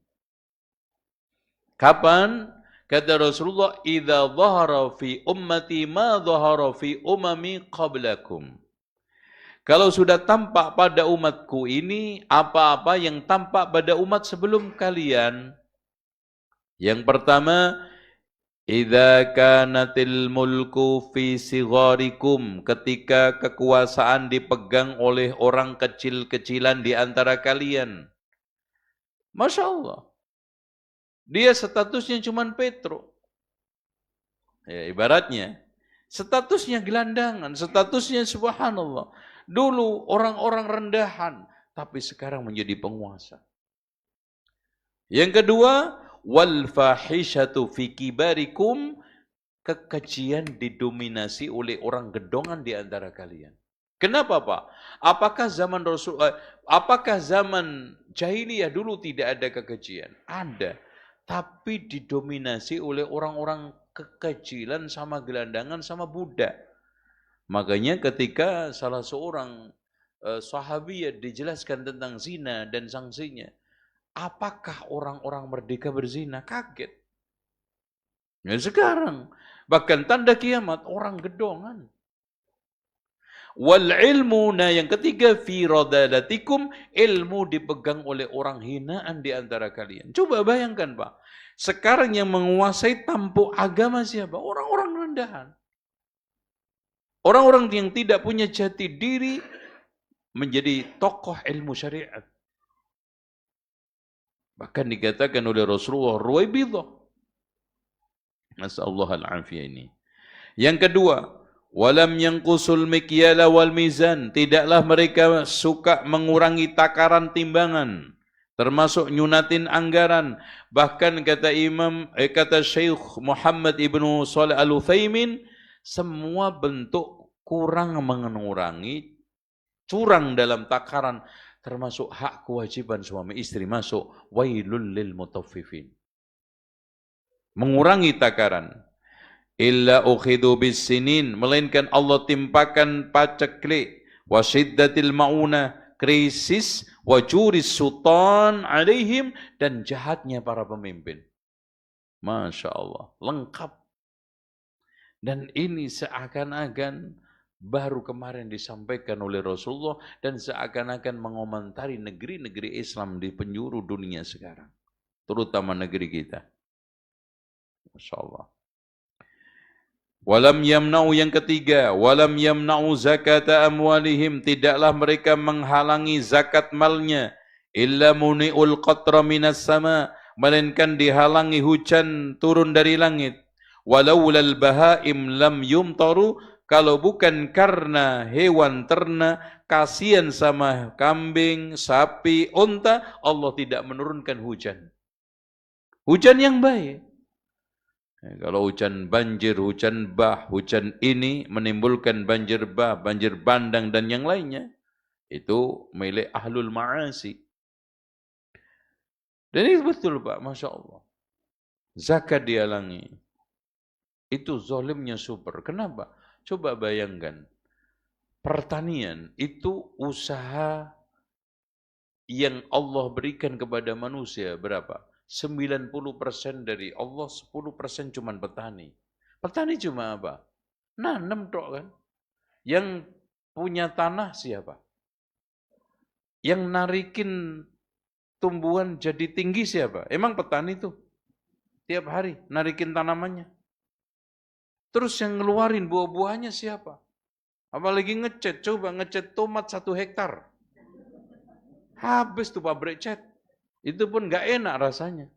Kapan? Kata Rasulullah, idza dhahara fi ummati ma dhahara fi umami qablakum. Kalau sudah tampak pada umatku ini apa-apa yang tampak pada umat sebelum kalian. Yang pertama, idza kanatil mulku fi sigharikum, ketika kekuasaan dipegang oleh orang kecil-kecilan di antara kalian. Masya Allah. Dia statusnya cuma Petro. Ya, ibaratnya statusnya gelandangan, statusnya subhanallah. Dulu orang-orang rendahan, tapi sekarang menjadi penguasa. Yang kedua, wal fahishatu fi kibarikum, kekejian didominasi oleh orang gedongan di antara kalian. Kenapa Pak? Apakah zaman jahiliyah dulu tidak ada kekejian? Ada. Tapi didominasi oleh orang-orang kekejilan sama gelandangan sama budak. Makanya ketika salah seorang sahabiyah dijelaskan tentang zina dan sanksinya, apakah orang-orang merdeka berzina? Kaget. Ya sekarang, bahkan tanda kiamat orang gedongan. Wal ilmu, nah yang ketiga, fi radalatikum, ilmu dipegang oleh orang hinaan di antara kalian. Coba bayangkan Pak, sekarang yang menguasai tampuk agama siapa? Orang-orang rendahan. Orang-orang yang tidak punya jati diri menjadi tokoh ilmu syariat. Bahkan dikatakan oleh Rasulullah, Ruwaibidah. Nasallahu al-afiyah ini. Yang kedua, walam yanqusul mikyala wal mizan, tidaklah mereka suka mengurangi takaran timbangan, termasuk nyunatin anggaran. Bahkan kata Syekh Muhammad ibnu Shalih Al-Utsaimin, semua bentuk kurang mengurangi, curang dalam takaran, termasuk hak kewajiban suami istri masuk. Wailul lil mutaffifin. Mengurangi takaran. Illa ukhidu bisinin, melainkan Allah timpakan paceklik, wasyiddatil mauna, krisis, wajuris sultan alaihim, dan jahatnya para pemimpin. Masya Allah, lengkap. Dan ini seakan-akan baru kemarin disampaikan oleh Rasulullah dan seakan-akan mengomentari negeri-negeri Islam di penjuru dunia sekarang, terutama negeri kita. Masya Allah. Walam yamna'u, yang ketiga, walam yamna'u zakata amwalihim, tidaklah mereka menghalangi zakat malnya, illa muni'ul qatra minas sama, melainkan dihalangi hujan turun dari langit. Walaulal bahaim lam yumtaru, kalau bukan karena hewan ternak, kasihan sama kambing, sapi, unta, Allah tidak menurunkan hujan. Hujan yang baik. Kalau hujan banjir, hujan bah, hujan ini menimbulkan banjir bah, banjir bandang dan yang lainnya, itu milik ahlul ma'asi. Dan itu betul Pak, Masya Allah. Zakat dihalangi. Itu zalimnya super. Kenapa? Coba bayangkan. Pertanian itu usaha yang Allah berikan kepada manusia berapa? 90% dari Allah, 10% cuma petani. Petani cuma apa? Nanam tok kan. Yang punya tanah siapa? Yang narikin tumbuhan jadi tinggi siapa? Emang petani tuh. Tiap hari narikin tanamannya. Terus yang ngeluarin buah-buahnya siapa? Apalagi ngecat, coba ngecat tomat 1 hektar. Habis tuh pabrik cat. Itu pun gak enak rasanya.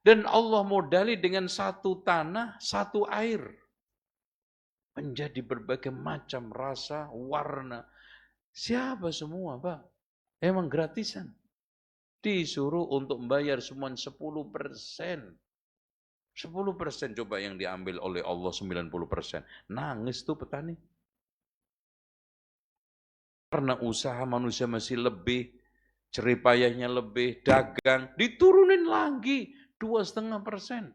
Dan Allah modali dengan satu tanah, satu air. Menjadi berbagai macam rasa, warna. Siapa semua Pak? Emang gratisan. Disuruh untuk membayar semua 10%. 10% coba yang diambil oleh Allah 90%. Nangis tuh petani. Karena usaha manusia masih lebih, jeripayahnya lebih, dagang, diturunin lagi 2,5%.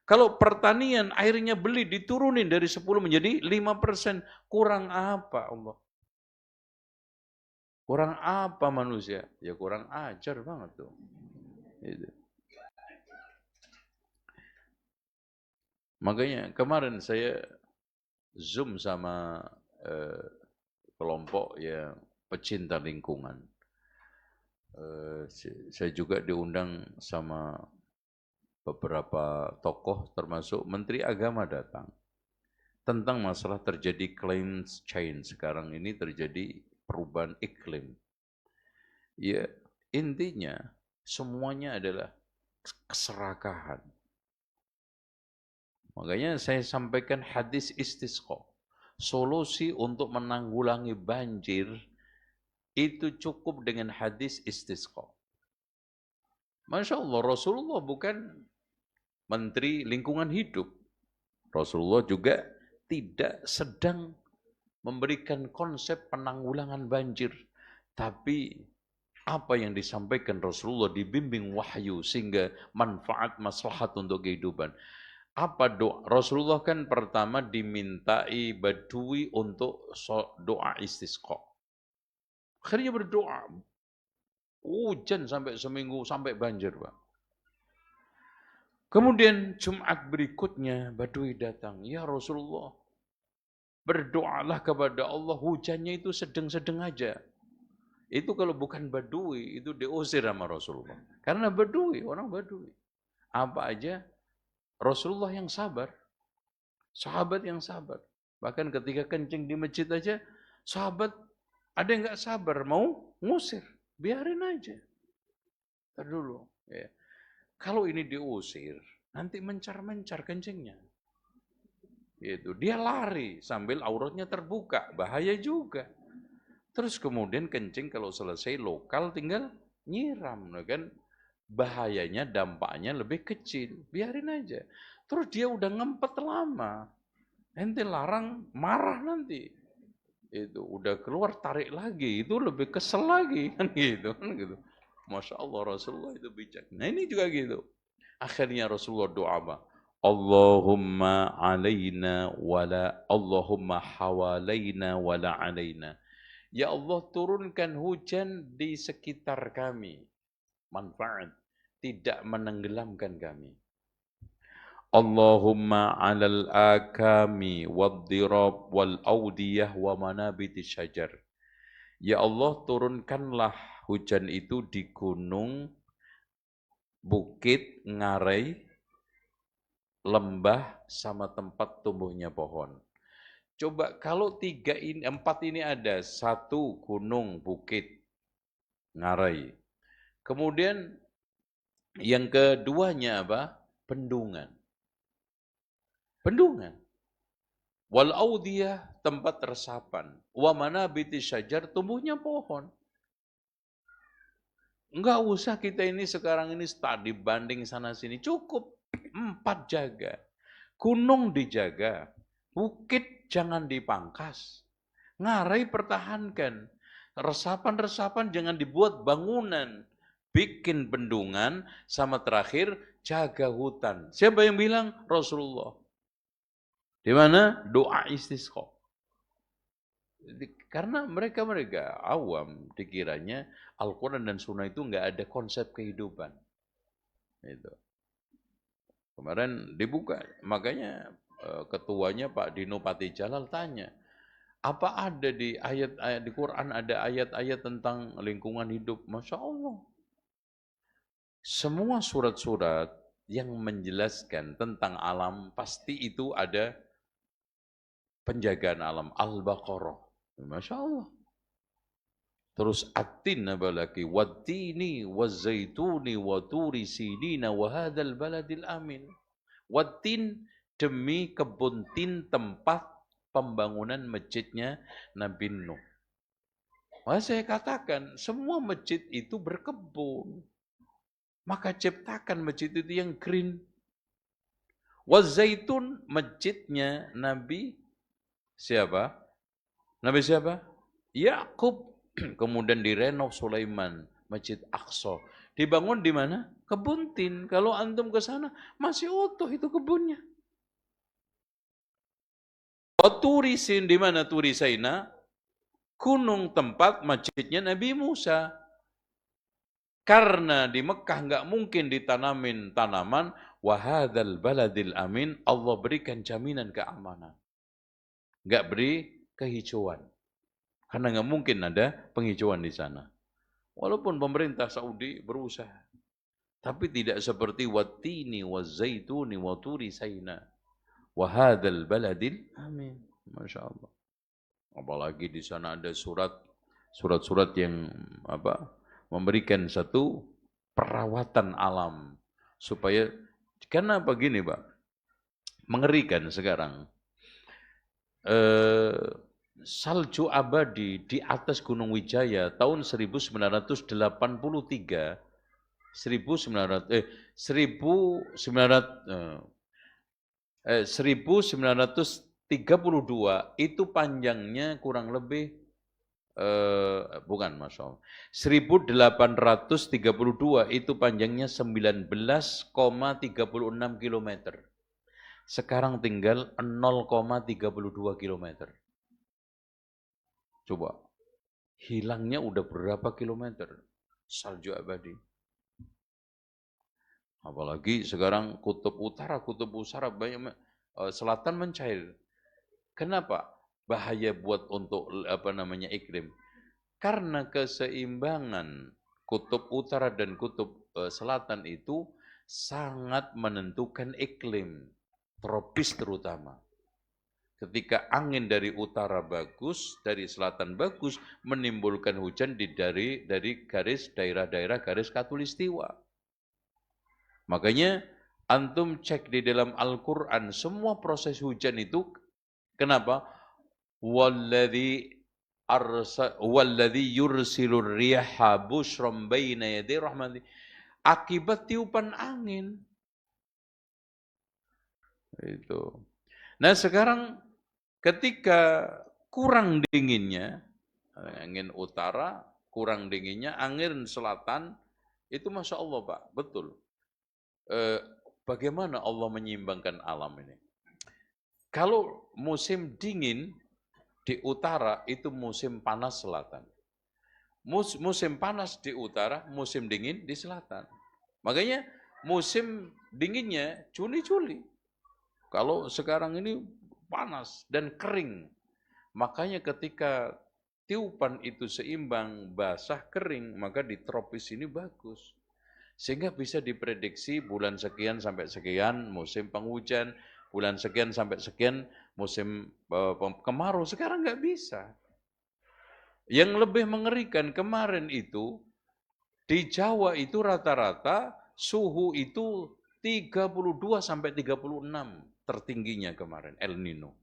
Kalau pertanian airnya beli diturunin dari 10 menjadi 5%. Kurang apa Allah? Kurang apa manusia? Ya kurang ajar banget tuh. Gitu. Makanya kemarin saya Zoom sama kelompok yang pecinta lingkungan. Saya juga diundang sama beberapa tokoh termasuk Menteri Agama datang. Tentang masalah terjadi climate change. Sekarang ini terjadi perubahan iklim. Ya, intinya semuanya adalah keserakahan. Makanya saya sampaikan hadis istisqa. Solusi untuk menanggulangi banjir itu cukup dengan hadis istisqa. Masya Allah, Rasulullah bukan Menteri Lingkungan Hidup. Rasulullah juga tidak sedang memberikan konsep penanggulangan banjir. Tapi apa yang disampaikan Rasulullah dibimbing wahyu sehingga manfaat maslahat untuk kehidupan. Apa doa? Rasulullah kan pertama dimintai Badui untuk doa istisqa. Akhirnya berdoa. Hujan sampai seminggu, sampai banjir, Pak. Kemudian Jumat berikutnya Badui datang. Ya Rasulullah, berdoalah kepada Allah, hujannya itu sedang-sedang aja. Itu kalau bukan Badui, itu diusir sama Rasulullah. Karena Badui, orang Badui. Apa aja, Rasulullah yang sabar. Sahabat yang sabar. Bahkan ketika kencing di masjid aja, sahabat ada yang nggak sabar, mau ngusir. Biarin aja. Ntar dulu. Ya. Kalau ini diusir, nanti mencar-mencar kencingnya. Itu dia lari sambil auratnya terbuka, bahaya juga. Terus kemudian kencing kalau selesai lokal tinggal nyiram, kan? Bahayanya, dampaknya lebih kecil. Biarin aja. Terus dia udah ngempet lama. Ente larang, marah nanti. Itu udah keluar tarik lagi, itu lebih kesel lagi kan gitu. Masya Allah Rasulullah itu bijak. Nah ini juga gitu. Akhirnya Rasulullah doa apa? Allahumma alaina wala Allahumma hawalaina wala alaina. Ya Allah turunkan hujan di sekitar kami. Manfaat. Tidak menenggelamkan kami. Allahumma alal akami waddirab wal audiyah wa manabiti syajar. Ya Allah turunkanlah hujan itu di gunung, bukit, ngarai, lembah, sama tempat tumbuhnya pohon. Coba kalau 4 ini ada, 1 gunung, bukit, ngarai. Kemudian yang keduanya apa? Bendungan. Bendungan. Wal audiyah, tempat resapan. Wa manabiti syajar, tumbuhnya pohon. Enggak usah kita ini sekarang ini studi banding sana sini. Cukup 4 jaga. Gunung dijaga. Bukit jangan dipangkas. Ngarai pertahankan. Resapan-resapan jangan dibuat bangunan. Bikin bendungan, sama terakhir jaga hutan. Siapa yang bilang? Rasulullah. Di mana? Doa istisqa. Karena mereka awam dikiranya Al-Quran dan Sunnah itu nggak ada konsep kehidupan. Itu. Kemarin dibuka, makanya ketuanya Pak Dino Patijalal tanya, apa ada di ayat-ayat di Quran ada ayat-ayat tentang lingkungan hidup? Masya Allah. Semua surat-surat yang menjelaskan tentang alam pasti itu ada penjagaan alam. Al-Baqarah. Masya Allah. Terus at-tin apalagi wat-tini waz-zaituni wa turi sinina wa hadzal baladil amin. Wat-tin demi kebun tin tempat pembangunan masjidnya Nabi Nuh. Maka saya katakan semua masjid itu berkebun. Maka ciptakan masjid itu yang green. Waz-zaitun masjidnya Nabi siapa? Nabi siapa? Yakub. Kemudian direnov Sulaiman, Masjid Aqsa. Dibangun di mana? Kebun tin. Kalau antum ke sana masih utuh itu kebunnya. Turisin di mana Turisaina? Gunung tempat masjidnya Nabi Musa. Karena di Mekah nggak mungkin ditanamin tanaman, wahadzal baladil amin, Allah berikan jaminan keamanan. Nggak beri kehijauan. Karena nggak mungkin ada penghijauan di sana. Walaupun pemerintah Saudi berusaha. Tapi tidak seperti wattini wazzaituni wa turi saina. Wa hadzal baladil amin. Masya Allah. Apalagi di sana ada surat-surat yang memberikan satu perawatan alam. Supaya, karena begini Pak, mengerikan sekarang. Salju abadi di atas Gunung Wijaya tahun 1983, 1983 32 itu panjangnya kurang lebih bukan Masya Allah. 1832 itu panjangnya 19,36 kilometer. Sekarang tinggal 0,32 kilometer. Coba, hilangnya udah berapa kilometer? Salju abadi. Apalagi sekarang kutub utara banyak, selatan mencair. Kenapa? Bahaya buat untuk iklim. Karena keseimbangan kutub utara dan kutub selatan itu sangat menentukan iklim, tropis terutama. Ketika angin dari utara bagus, dari selatan bagus, menimbulkan hujan dari daerah-daerah garis khatulistiwa. Makanya antum cek di dalam Al-Quran, semua proses hujan itu, kenapa? Walladzi yursilur riyaha busyram baina yaday rahmati. Akibat tiupan angin. Itu. Nah sekarang ketika kurang dinginnya, angin utara kurang dinginnya, angin selatan, itu Masya Allah Pak, betul. Bagaimana Allah menyeimbangkan alam ini? Kalau musim dingin di utara itu musim panas selatan. Musim panas di utara, musim dingin di selatan. Makanya musim dinginnya Juni-Juli. Kalau sekarang ini panas dan kering. Makanya ketika tiupan itu seimbang, basah, kering, maka di tropis ini bagus. Sehingga bisa diprediksi bulan sekian sampai sekian musim penghujan, bulan sekian sampai sekian musim kemarau. Sekarang nggak bisa. Yang lebih mengerikan kemarin itu, di Jawa itu rata-rata suhu itu 32 sampai 36 tertingginya kemarin, El Nino.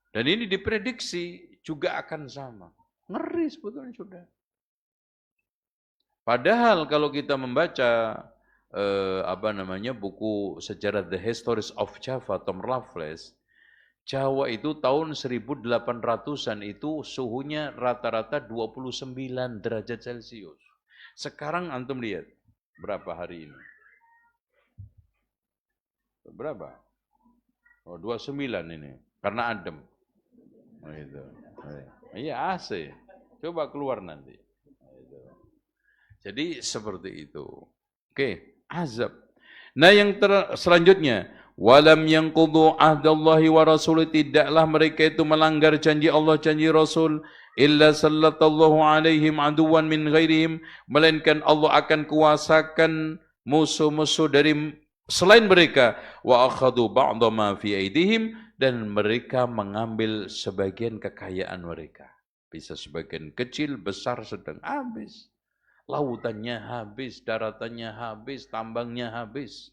Dan ini diprediksi juga akan sama. Ngeri sebetulnya sudah. Padahal kalau kita membaca buku sejarah The Histories of Java, Tom Raffles, Jawa itu tahun 1800-an itu suhunya rata-rata 29 derajat Celcius. Sekarang antum lihat berapa hari ini? Berapa? Oh, 29 ini, karena adem. Oh, itu. Iya AC. Coba keluar nanti. Jadi seperti itu. Oke, azab. Nah yang selanjutnya, walam yanqudu ahdallahi wa rasul, tidaklah mereka itu melanggar janji Allah, janji Rasul, illa sallallahu alaihim aduwan min ghairihim, melainkan Allah akan kuasakan musuh-musuh dari selain mereka, wa akhadhu ba'dha ma fi aidihim, dan mereka mengambil sebagian kekayaan mereka. Bisa sebagian kecil, besar, sedang, habis. Lautannya habis, daratannya habis, tambangnya habis.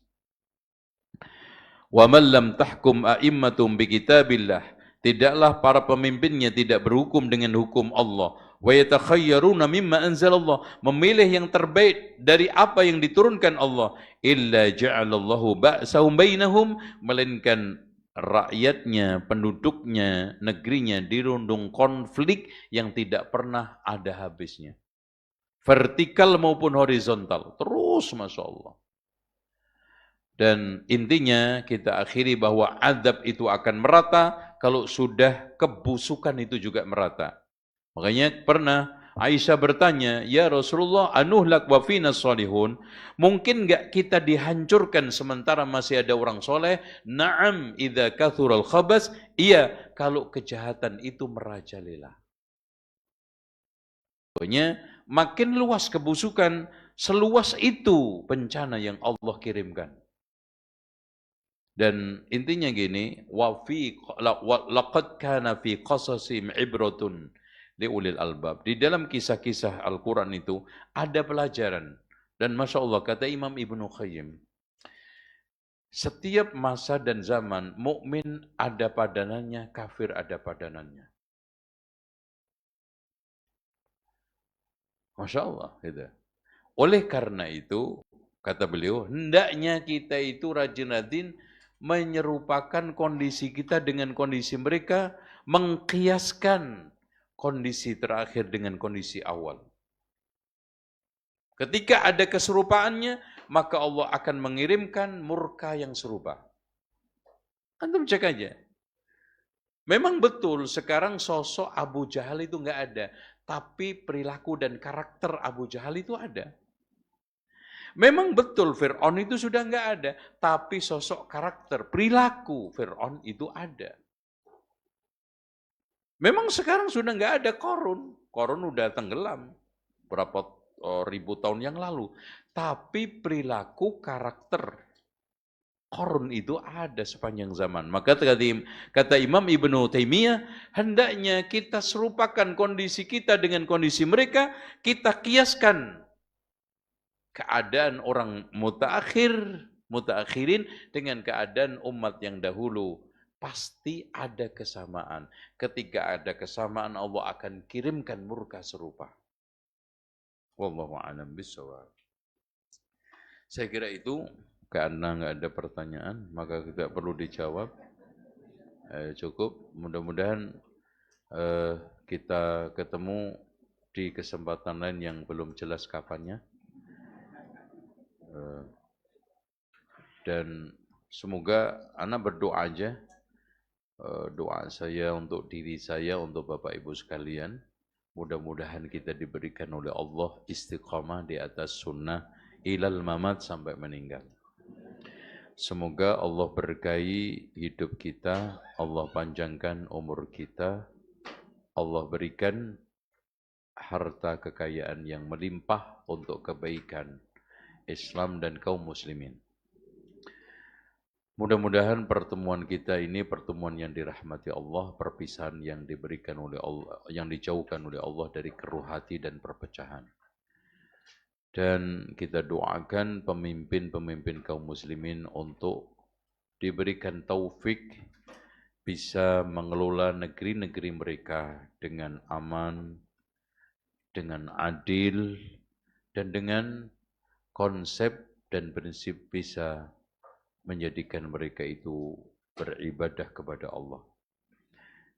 Wa man lam tahkum a'immatum bi kitabillah, tidaklah para pemimpinnya tidak berhukum dengan hukum Allah. Wa yatakhayyaruna mimma anzalallah, memilih yang terbaik dari apa yang diturunkan Allah. Illa ja'alallahu ba'sahum bainahum, melainkan rakyatnya, penduduknya, negerinya dirundung konflik yang tidak pernah ada habisnya. Vertikal maupun horizontal, terus Masya Allah. Dan intinya kita akhiri bahwa azab itu akan merata kalau sudah kebusukan itu juga merata. Makanya pernah Aisyah bertanya, ya Rasulullah, anuhlak wa fina salihun, mungkin enggak kita dihancurkan sementara masih ada orang soleh? Na'am idza kathural khabas, iya kalau kejahatan itu merajalela. Pokoknya makin luas kebusukan, seluas itu bencana yang Allah kirimkan. Dan intinya gini, laqad kana fi qasasim ibratun liulil albab. Di dalam kisah-kisah Al-Quran itu ada pelajaran. Dan Masya Allah, kata Imam Ibnu Qayyim, setiap masa dan zaman, mukmin ada padanannya, kafir ada padanannya. Masya Allah. Gitu. Oleh karena itu, kata beliau, hendaknya kita itu rajin-rajin menyerupakan kondisi kita dengan kondisi mereka, mengkiaskan kondisi terakhir dengan kondisi awal. Ketika ada keserupaannya, maka Allah akan mengirimkan murka yang serupa. Antum cek aja. Memang betul sekarang sosok Abu Jahal itu nggak ada, tapi perilaku dan karakter Abu Jahal itu ada. Memang betul Fir'aun itu sudah nggak ada, tapi sosok karakter, perilaku Fir'aun itu ada. Memang sekarang sudah nggak ada Qarun. Qarun udah tenggelam berapa ribu tahun yang lalu. Tapi perilaku karakter Qarun itu ada sepanjang zaman. Maka kata Imam Ibnu Taimiyah, hendaknya kita serupakan kondisi kita dengan kondisi mereka, kita kiaskan keadaan orang mutaakhirin dengan keadaan umat yang dahulu. Pasti ada kesamaan. Ketika ada kesamaan, Allah akan kirimkan murka serupa. Wallahu a'lam bishawab. Saya kira itu, karena nggak ada pertanyaan, maka tidak perlu dijawab. Cukup. Mudah-mudahan kita ketemu di kesempatan lain yang belum jelas kapannya. Dan semoga anak berdoa aja. Doa saya untuk diri saya, untuk Bapak Ibu sekalian. Mudah-mudahan kita diberikan oleh Allah istiqamah di atas sunnah ilal mamat sampai meninggal. Semoga Allah berkahi hidup kita, Allah panjangkan umur kita, Allah berikan harta kekayaan yang melimpah untuk kebaikan Islam dan kaum muslimin. Mudah-mudahan pertemuan kita ini pertemuan yang dirahmati Allah, perpisahan yang diberikan oleh Allah, yang dijauhkan oleh Allah dari keruh hati dan perpecahan. Dan kita doakan pemimpin-pemimpin kaum muslimin untuk diberikan taufik bisa mengelola negeri-negeri mereka dengan aman, dengan adil, dan dengan konsep dan prinsip bisa menjadikan mereka itu beribadah kepada Allah.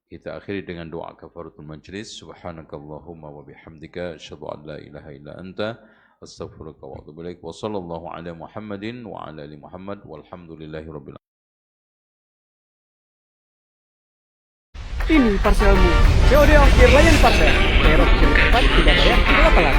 Kita akhiri dengan doa kafaratul majlis. Subhanakallahumma wa bihamdika asyhadu an la ilaha illa anta astaghfiruka wa atubu ilaik. Wa sallallahu ala Muhammadin wa ala ali Muhammad walhamdulillahi rabbil alamin. Ini parselmu. COD ongkir layan parcel. Bayar ongkir cepat, tidak bayar, tidak pelan.